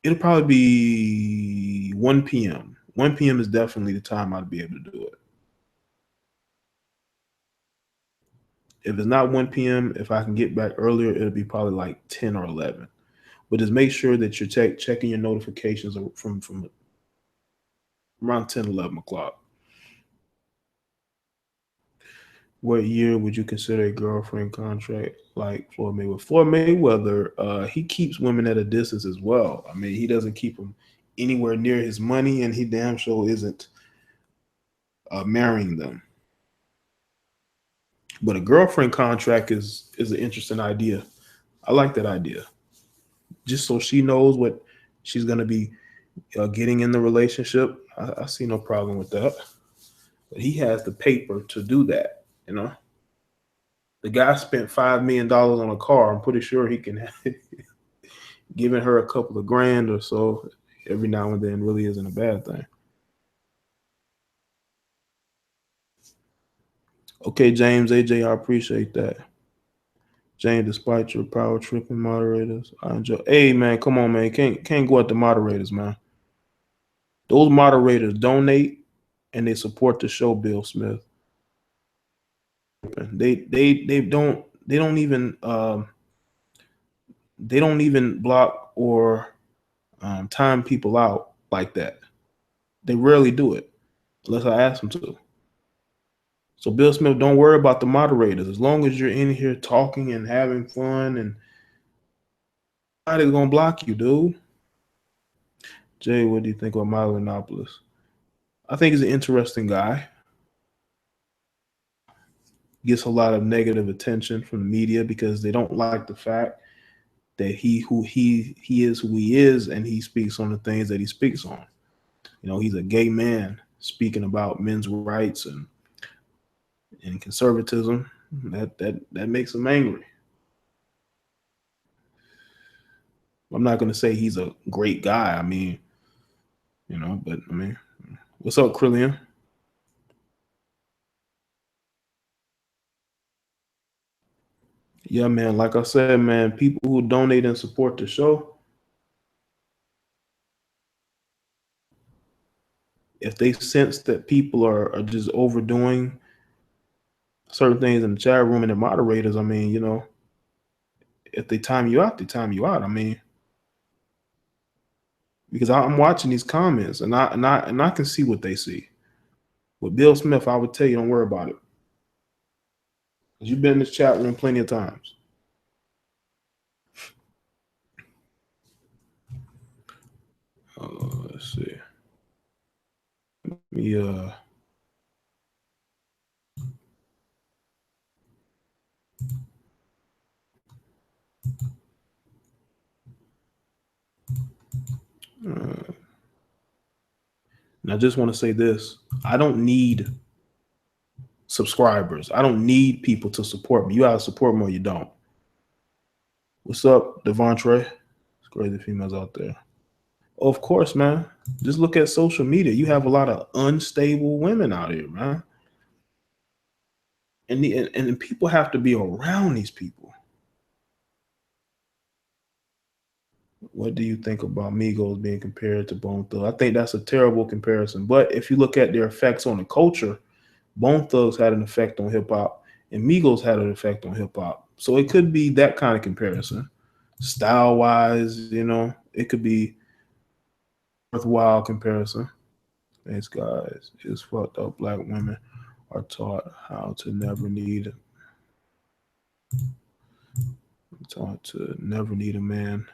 It'll probably be 1 p.m. 1 p.m. is definitely the time I'd be able to do it. If it's not 1 p.m., if I can get back earlier, it'll be probably like 10 or 11. But just make sure that you're checking your notifications from around 10, 11 o'clock. What year would you consider a girlfriend contract like Floyd Mayweather? Floyd Mayweather, he keeps women at a distance as well. I mean, he doesn't keep them anywhere near his money, and he damn sure isn't marrying them. But a girlfriend contract is an interesting idea. I like that idea. Just so she knows what she's going to be getting in the relationship. I see no problem with that. But he has the paper to do that, The guy spent $5 million on a car. I'm pretty sure he can giving her a couple of grand or so every now and then really isn't a bad thing. Okay, James, AJ, I appreciate that. Jane, despite your power tripping moderators, I enjoy. Hey, man, come on, man. Can't go at the moderators, man. Those moderators donate and they support the show, Bill Smith. They don't even block or time people out like that. They rarely do it unless I ask them to. So Bill Smith, don't worry about the moderators. As long as you're in here talking and having fun, and nobody's gonna block you, dude. Jay, what do you think about Milo Yiannopoulos? I think he's an interesting guy. Gets a lot of negative attention from the media because they don't like the fact that he is who he is, and he speaks on the things that he speaks on. You know, he's a gay man speaking about men's rights and conservatism. That makes him angry. I'm not going to say he's a great guy. I mean, you know, but I mean, what's up, Krillian? Yeah, man. Like I said, man, people who donate and support the show, if they sense that people are just overdoing certain things in the chat room and the moderators, I mean, you know, if they time you out, they time you out. I mean, because I'm watching these comments and I can see what they see. With Bill Smith, I would tell you, don't worry about it. You've been in this chat room plenty of times. Let's see. Let me and I just want to say this. I don't need subscribers. I don't need people to support me. You either support me or you don't. What's up, Devontre? It's crazy females out there. Of course, man. Just look at social media. You have a lot of unstable women out here, man. And people have to be around these people. What do you think about Migos being compared to Bone Thug? I think that's a terrible comparison. But if you look at their effects on the culture, Bone Thugs had an effect on hip hop, and Migos had an effect on hip hop. So it could be that kind of comparison. Style wise, you know, it could be worthwhile comparison. Thanks, guys. It's fucked up. Black women are taught how to never need a man,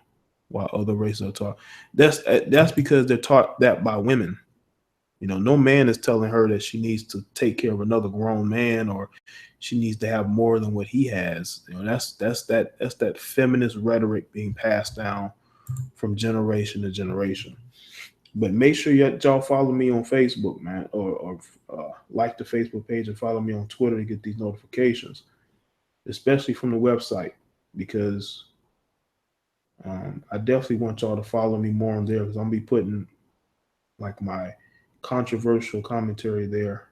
while other races are taught. That's because they're taught that by women. You know, no man is telling her that she needs to take care of another grown man or she needs to have more than what he has. You know, that's that feminist rhetoric being passed down from generation to generation. But make sure y'all follow me on Facebook, man, or like the Facebook page and follow me on Twitter to get these notifications, especially from the website, because I definitely want y'all to follow me more on there because I'm gonna be putting like my controversial commentary there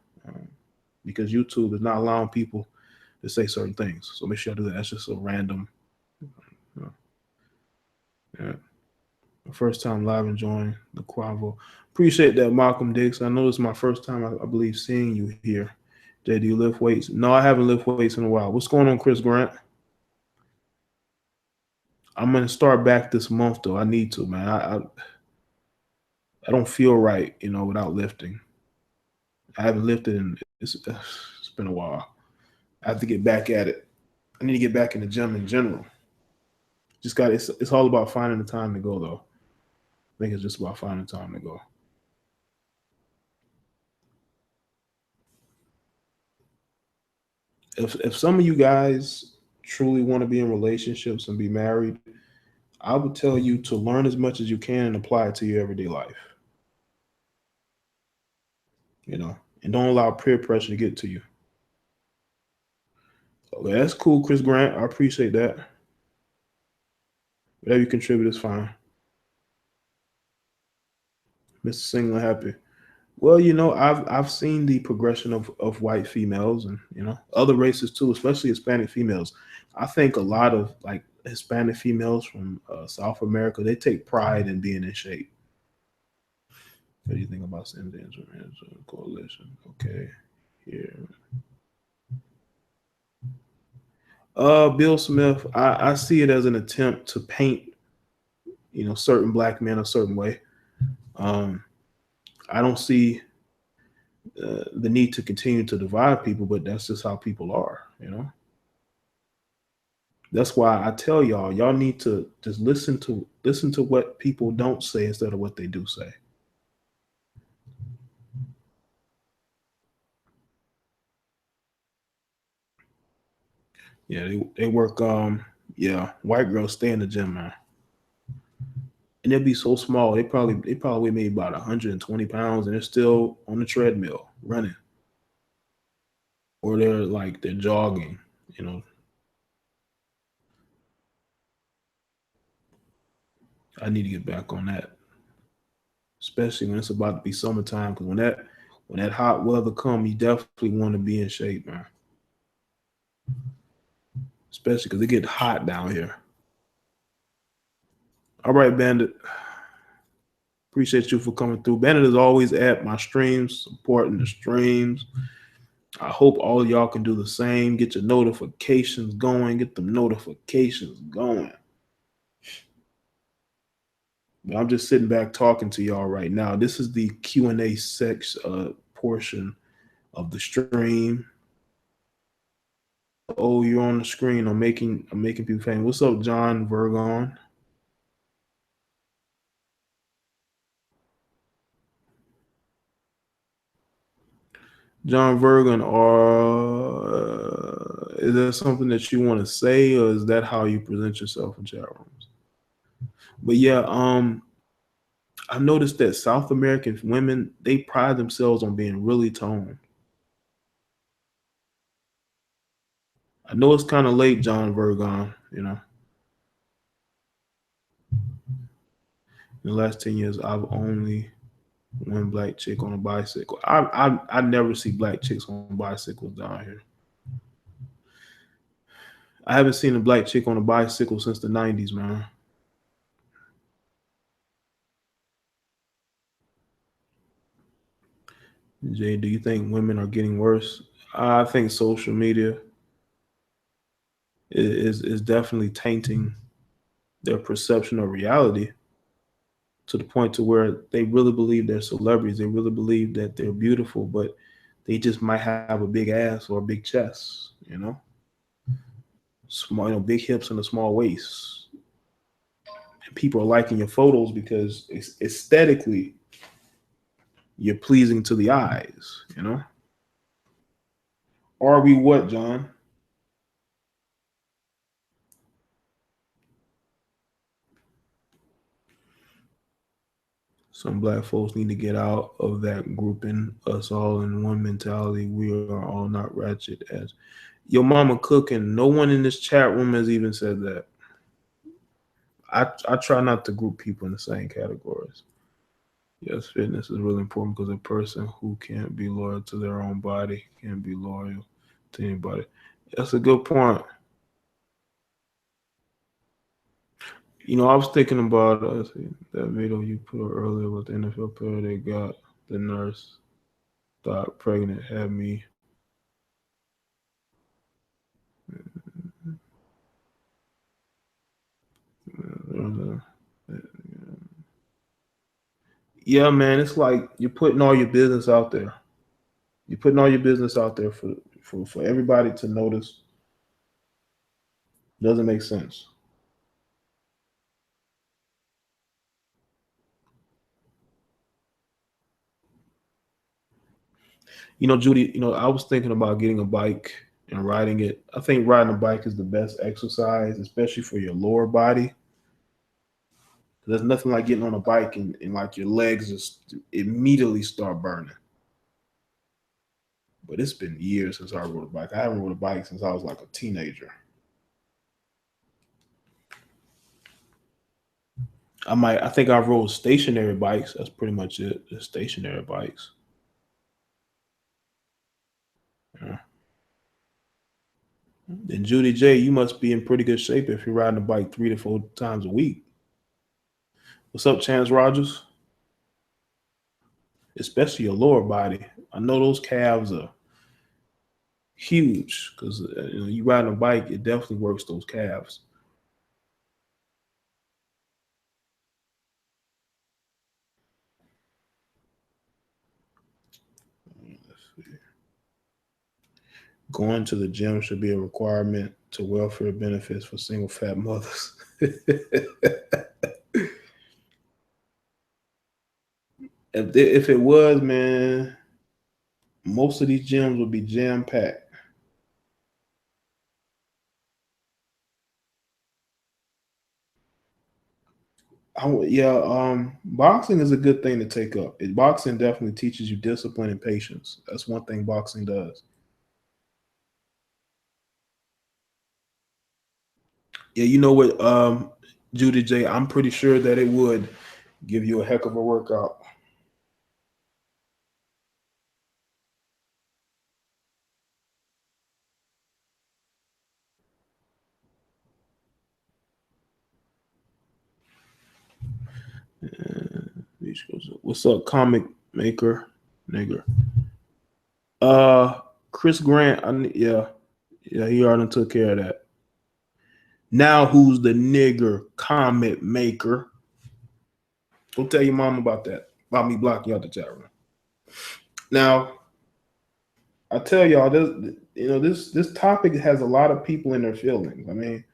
because YouTube is not allowing people to say certain things. So make sure I do that. That's just a random. Yeah. First time live enjoying the Quavo. Appreciate that, Malcolm Dix. I know this is my first time, I believe, seeing you here. Jay, do you lift weights? No, I haven't lifted weights in a while. What's going on, Chris Grant? I'm gonna start back this month though. I need to, man. I don't feel right, you know, without lifting. I haven't lifted in it's been a while. I have to get back at it. I need to get back in the gym in general. Just got it's all about finding the time to go though. I think it's just about finding time to go. If some of you guys truly want to be in relationships and be married, I would tell you to learn as much as you can and apply it to your everyday life. You know, and don't allow peer pressure to get to you. Okay, that's cool, Chris Grant. I appreciate that. Whatever you contribute is fine. Mr. Single and Happy. Well, I've seen the progression of white females and other races too, especially Hispanic females. I think a lot of like Hispanic females from South America, they take pride in being in shape. What do you think about Sundance Coalition? Okay, here. Bill Smith, I see it as an attempt to paint, certain black men a certain way. Um, I don't see the need to continue to divide people, but that's just how people are. That's why I tell y'all need to just listen to what people don't say instead of what they do say. Yeah, they work. Yeah, white girls stay in the gym, man, and they'll be so small. They probably weigh maybe about 120 pounds, and they're still on the treadmill running, or they're jogging. You know, I need to get back on that, especially when it's about to be summertime. Because when that hot weather come, you definitely want to be in shape, man. Especially because it get hot down here. All right, Bandit. Appreciate you for coming through. Bandit is always at my streams, supporting the streams. I hope all y'all can do the same. Get your notifications going. Get them notifications going. But I'm just sitting back talking to y'all right now. This is the Q&A portion of the stream. Oh, you're on the screen. I'm making people famous. What's up, John Vergon? John Vergon, is that something that you want to say, or is that how you present yourself in chat rooms? But yeah, I've noticed that South American women, they pride themselves on being really toned. I know it's kind of late, John Vergon. In the last 10 years, I've only one black chick on a bicycle. I never see black chicks on bicycles down here. I haven't seen a black chick on a bicycle since the 90s, man. Jay, do you think women are getting worse? I think social media is definitely tainting their perception of reality to the point to where they really believe they're celebrities. They really believe that they're beautiful, but they just might have a big ass or a big chest, small, big hips and a small waist. And people are liking your photos because aesthetically you're pleasing to the eyes. Are we what, John? Some black folks need to get out of that grouping us all in one mentality. We are all not ratchet as your mama cooking. No one in this chat room has even said that. I try not to group people in the same categories. Yes, fitness is really important because a person who can't be loyal to their own body can't be loyal to anybody. That's a good point. I was thinking about that video you put earlier with the NFL player they got the nurse thought pregnant had me. Yeah, man, it's like you're putting all your business out there. You're putting all your business out there for everybody to notice. Doesn't make sense. Judy, I was thinking about getting a bike and riding it. I think riding a bike is the best exercise, especially for your lower body. There's nothing like getting on a bike and like your legs just immediately start burning. But it's been years since I rode a bike. I haven't rode a bike since I was like a teenager. I think I rode stationary bikes. That's pretty much it. Just stationary bikes. Yeah. And Judy J, you must be in pretty good shape if you're riding a bike 3 to 4 times a week. What's up, Chance Rogers? Especially your lower body. I know those calves are huge because you riding a bike, it definitely works those calves. Let's see. Going to the gym should be a requirement to welfare benefits for single fat mothers. If it was, man, most of these gyms would be jam packed. Boxing is a good thing to take up. Boxing definitely teaches you discipline and patience. That's one thing boxing does. Yeah, you know what, Judy J, I'm pretty sure that it would give you a heck of a workout. What's up, comic maker, nigger? Uh, Chris Grant. Yeah, he already took care of that. Now who's the nigger comment maker? Go tell your mom about that. About me blocking you out the chat room. Now, I tell y'all this topic has a lot of people in their feelings. I mean,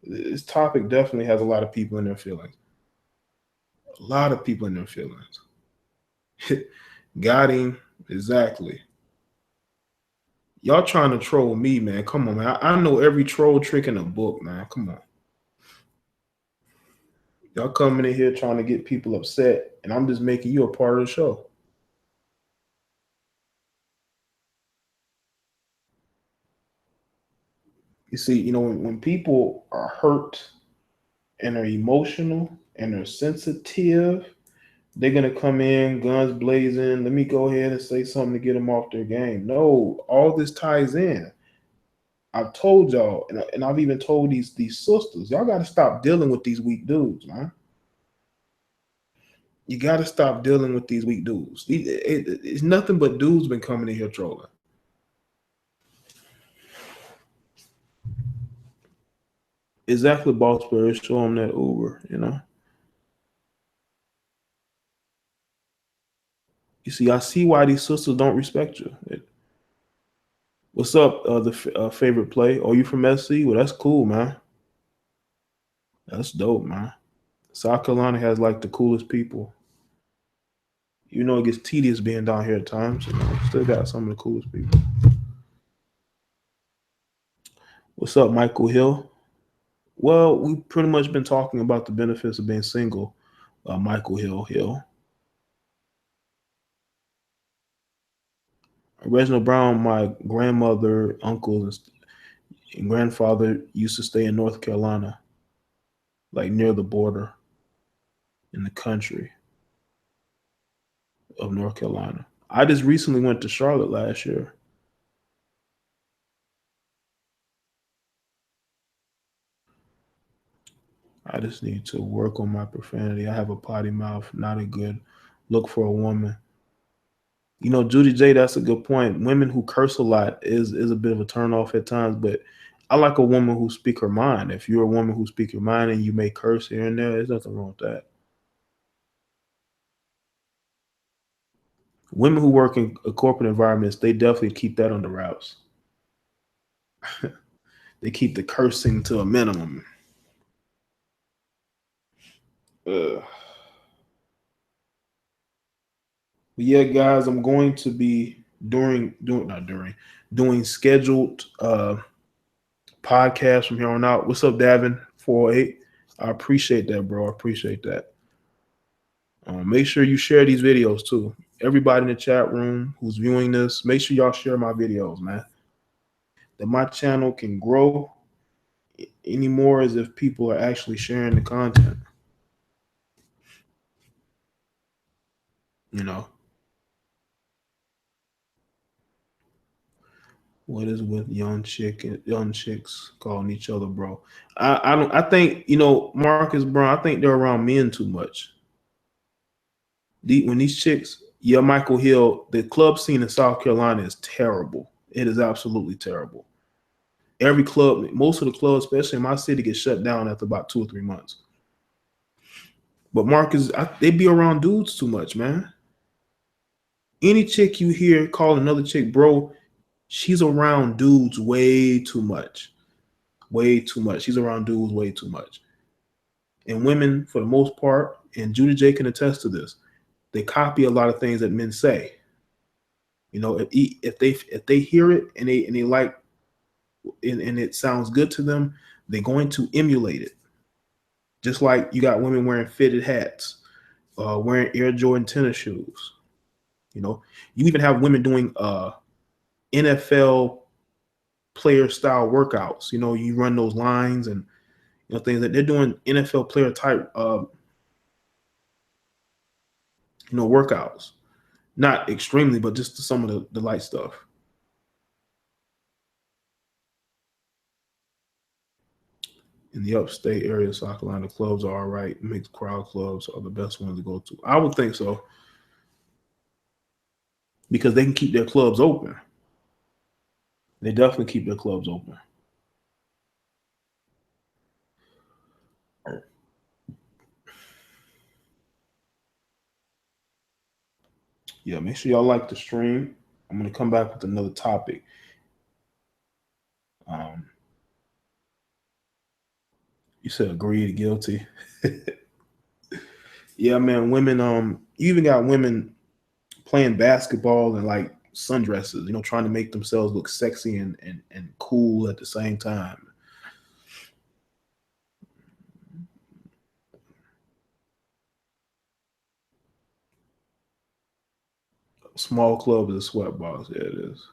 this topic definitely has a lot of people in their feelings. A lot of people in their feelings. Got him exactly. Y'all trying to troll me, man. Come on, man. I know every troll trick in the book, man. Come on. Y'all coming in here trying to get people upset, and I'm just making you a part of the show. You see, when people are hurt and are emotional and are sensitive, they're gonna come in guns blazing. Let me go ahead and say something to get them off their game. No, all this ties in. I've told y'all, and I've even told these sisters, y'all got to stop dealing with these weak dudes, man. You got to stop dealing with these weak dudes. It's nothing but dudes been coming in here trolling. Exactly, boss player. Show them that Uber. You see, I see why these sisters don't respect you. What's up, the favorite play? Oh, you from SC? Well, that's cool, man. That's dope, man. South Carolina has like the coolest people. It gets tedious being down here at times. Still got some of the coolest people. What's up, Michael Hill? Well, we've pretty much been talking about the benefits of being single, Michael Hill. Reginald Brown, my grandmother, uncle, and grandfather used to stay in North Carolina, like near the border in the country of North Carolina. I just recently went to Charlotte last year. I just need to work on my profanity. I have a potty mouth, not a good look for a woman. Judy J, that's a good point. Women who curse a lot is a bit of a turnoff at times, but I like a woman who speak her mind. If you're a woman who speak your mind and you may curse here and there, there's nothing wrong with that. Women who work in corporate environments, they definitely keep that on the routes. They keep the cursing to a minimum. But yeah, guys, I'm going to be doing scheduled podcasts from here on out. What's up, Davin 408? I appreciate that, bro. I appreciate that. Make sure you share these videos too. everybody in the chat room who's viewing this, make sure y'all share my videos, man. That my channel can grow anymore as if people are actually sharing the content. You know, what is with young chicks calling each other bro? I don't. I think Marcus Brown. I think they're around men too much. When these chicks, yeah, Michael Hill, the club scene in South Carolina is terrible. It is absolutely terrible. Every club, most of the clubs, especially in my city, get shut down after about 2 or 3 months. But Marcus, they be around dudes too much, man. Any chick you hear call another chick bro, she's around dudes way too much. Way too much. She's around dudes way too much. And women, for the most part, and Judy J can attest to this, they copy a lot of things that men say. If they hear it and they like and it sounds good to them, they're going to emulate it. Just like you got women wearing fitted hats, wearing Air Jordan tennis shoes. You even have women doing NFL player style workouts. You run those lines and things that they're doing NFL player type workouts. Not extremely, but just some of the light stuff. In the upstate area of South Carolina, clubs are all right. Mixed crowd clubs are the best ones to go to. I would think so, because they can keep their clubs open. They definitely keep their clubs open. Yeah, make sure y'all like the stream. I'm going to come back with another topic. You said agreed, guilty. Yeah, man. Women, you even got women playing basketball in like sundresses, trying to make themselves look sexy and cool at the same time. Small club is a sweat box. Yeah, it is.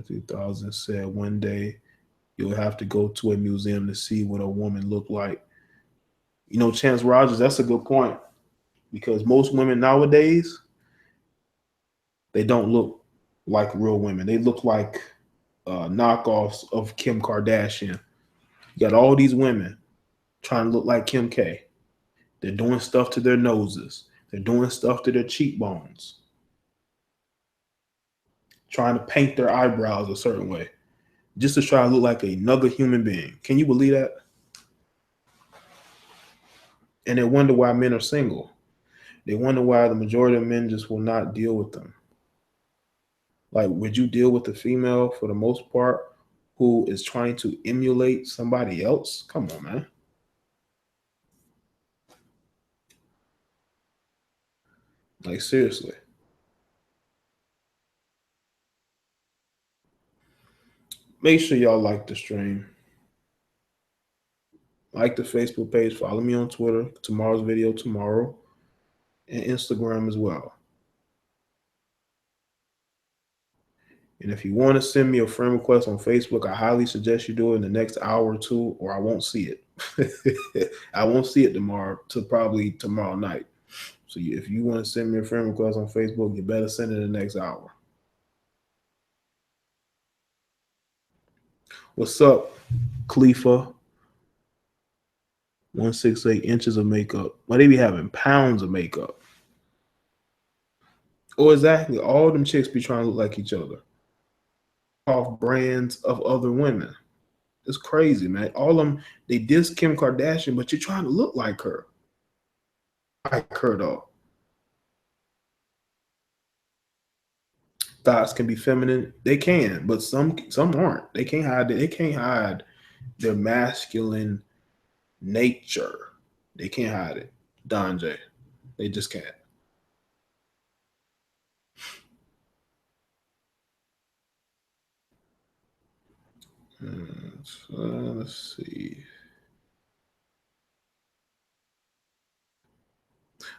3,000 said one day you'll have to go to a museum to see what a woman looked like. Chance Rogers, that's a good point, because most women nowadays, they don't look like real women. They look like knockoffs of Kim Kardashian. You got all these women trying to look like Kim K. They're doing stuff to their noses. They're doing stuff to their cheekbones. Trying to paint their eyebrows a certain way just to try to look like another human being. Can you believe that? And they wonder why men are single. They wonder why the majority of men just will not deal with them. Like, would you deal with a female for the most part who is trying to emulate somebody else? Come on, man. Like, seriously. Make sure y'all like the stream. Like the Facebook page. Follow me on Twitter. Tomorrow's video tomorrow. And Instagram as well. And if you want to send me a friend request on Facebook, I highly suggest you do it in the next hour or two, or I won't see it. I won't see it tomorrow till probably tomorrow night. So if you want to send me a friend request on Facebook, you better send it in the next hour. What's up, Khalifa? 168 inches of makeup. Why they be having pounds of makeup? Oh, exactly. All them chicks be trying to look like each other. Off brands of other women. It's crazy, man. All of them, they diss Kim Kardashian, but you're trying to look like her. Like her, though. Thoughts can be feminine. They can, but some aren't. They can't hide. They can't hide their masculine nature. They can't hide it. Don J. They just can't. Let's see.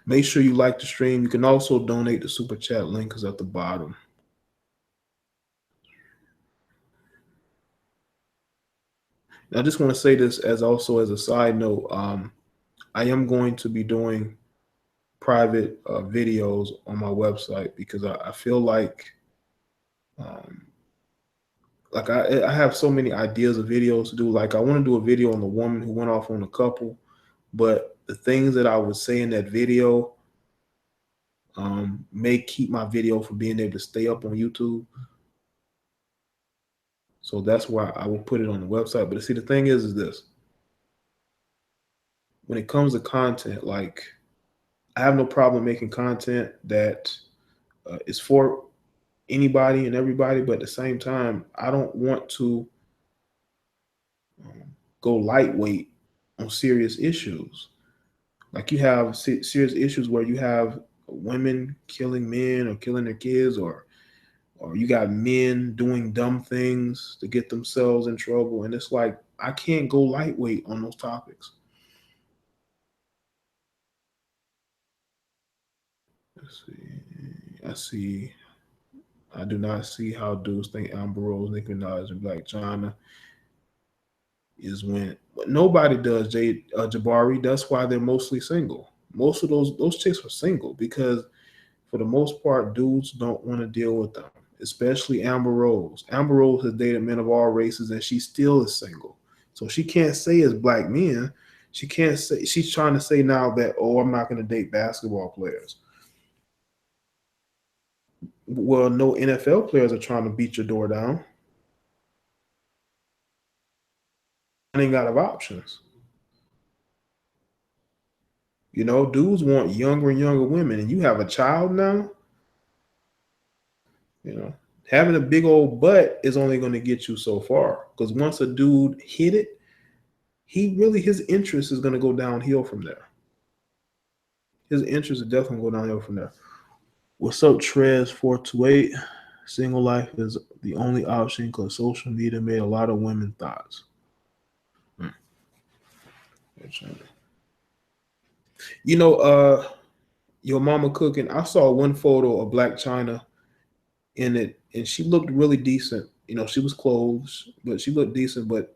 Make sure you like the stream. You can also donate. The super chat link is at the bottom. I just want to say this as a side note. I am going to be doing private videos on my website because I feel um, like I have so many ideas of videos to do. Like I want to do a video on the woman who went off on a couple, but the things that I would say in that video may keep my video from being able to stay up on YouTube. So that's why I will put it on the website. But see, the thing is this: when it comes to content, like I have no problem making content that is for anybody and everybody, but at the same time, I don't want to go lightweight on serious issues. Like you have serious issues where you have women killing men or killing their kids, or you got men doing dumb things to get themselves in trouble, and it's like I can't go lightweight on those topics. Let's see. I do not see how dudes think Amber Rose, Nicki Minaj, and Black China is when nobody does. Jabari. That's why they're mostly single. Most of those chicks are single because for the most part, dudes don't want to deal with them, especially Amber Rose. Amber Rose has dated men of all races, and she still is single. So she can't say as black men. She can't say she's trying to say now that I'm not going to date basketball players. Well, no NFL players are trying to beat your door down. Running out of options. Dudes want younger and younger women, and you have a child now. Having a big old butt is only going to get you so far. Because once a dude hit it, his interest is going to go downhill from there. His interest is definitely going to go downhill from there. What's up, Trez428? Single life is the only option because social media made a lot of women thoughts. Your mama cooking. I saw one photo of Black China in it, and she looked really decent. She was clothed, but she looked decent. But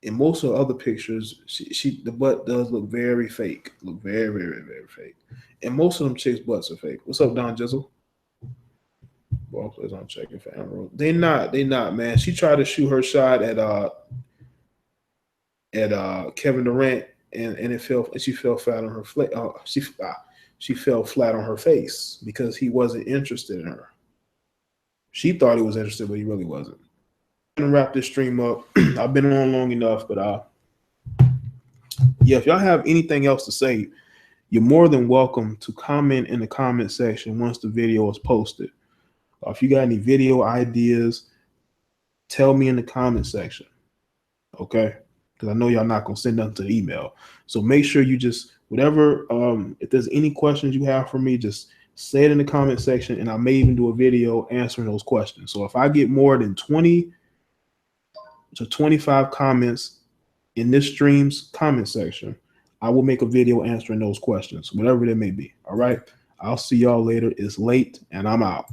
in most of the other pictures, the butt does look very fake. Look very, very, very fake. And most of them chicks' butts are fake. What's up, Don Jizzle? Ball players on checking for Emerald. They not, man. She tried to shoot her shot at Kevin Durant, and it fell. And she fell flat on her. She fell flat on her face because he wasn't interested in her. She thought he was interested, but he really wasn't. I'm gonna wrap this stream up. I've been on long enough, but yeah, if y'all have anything else to say, you're more than welcome to comment in the comment section once the video is posted. If you got any video ideas, tell me in the comment section, okay? Because I know y'all not gonna send nothing to the email. So make sure you just whatever. If there's any questions you have for me, just say it in the comment section, and I may even do a video answering those questions. So if I get more than 20 to 25 comments in this stream's comment section, I will make a video answering those questions, whatever they may be. All right. I'll see y'all later. It's late and I'm out.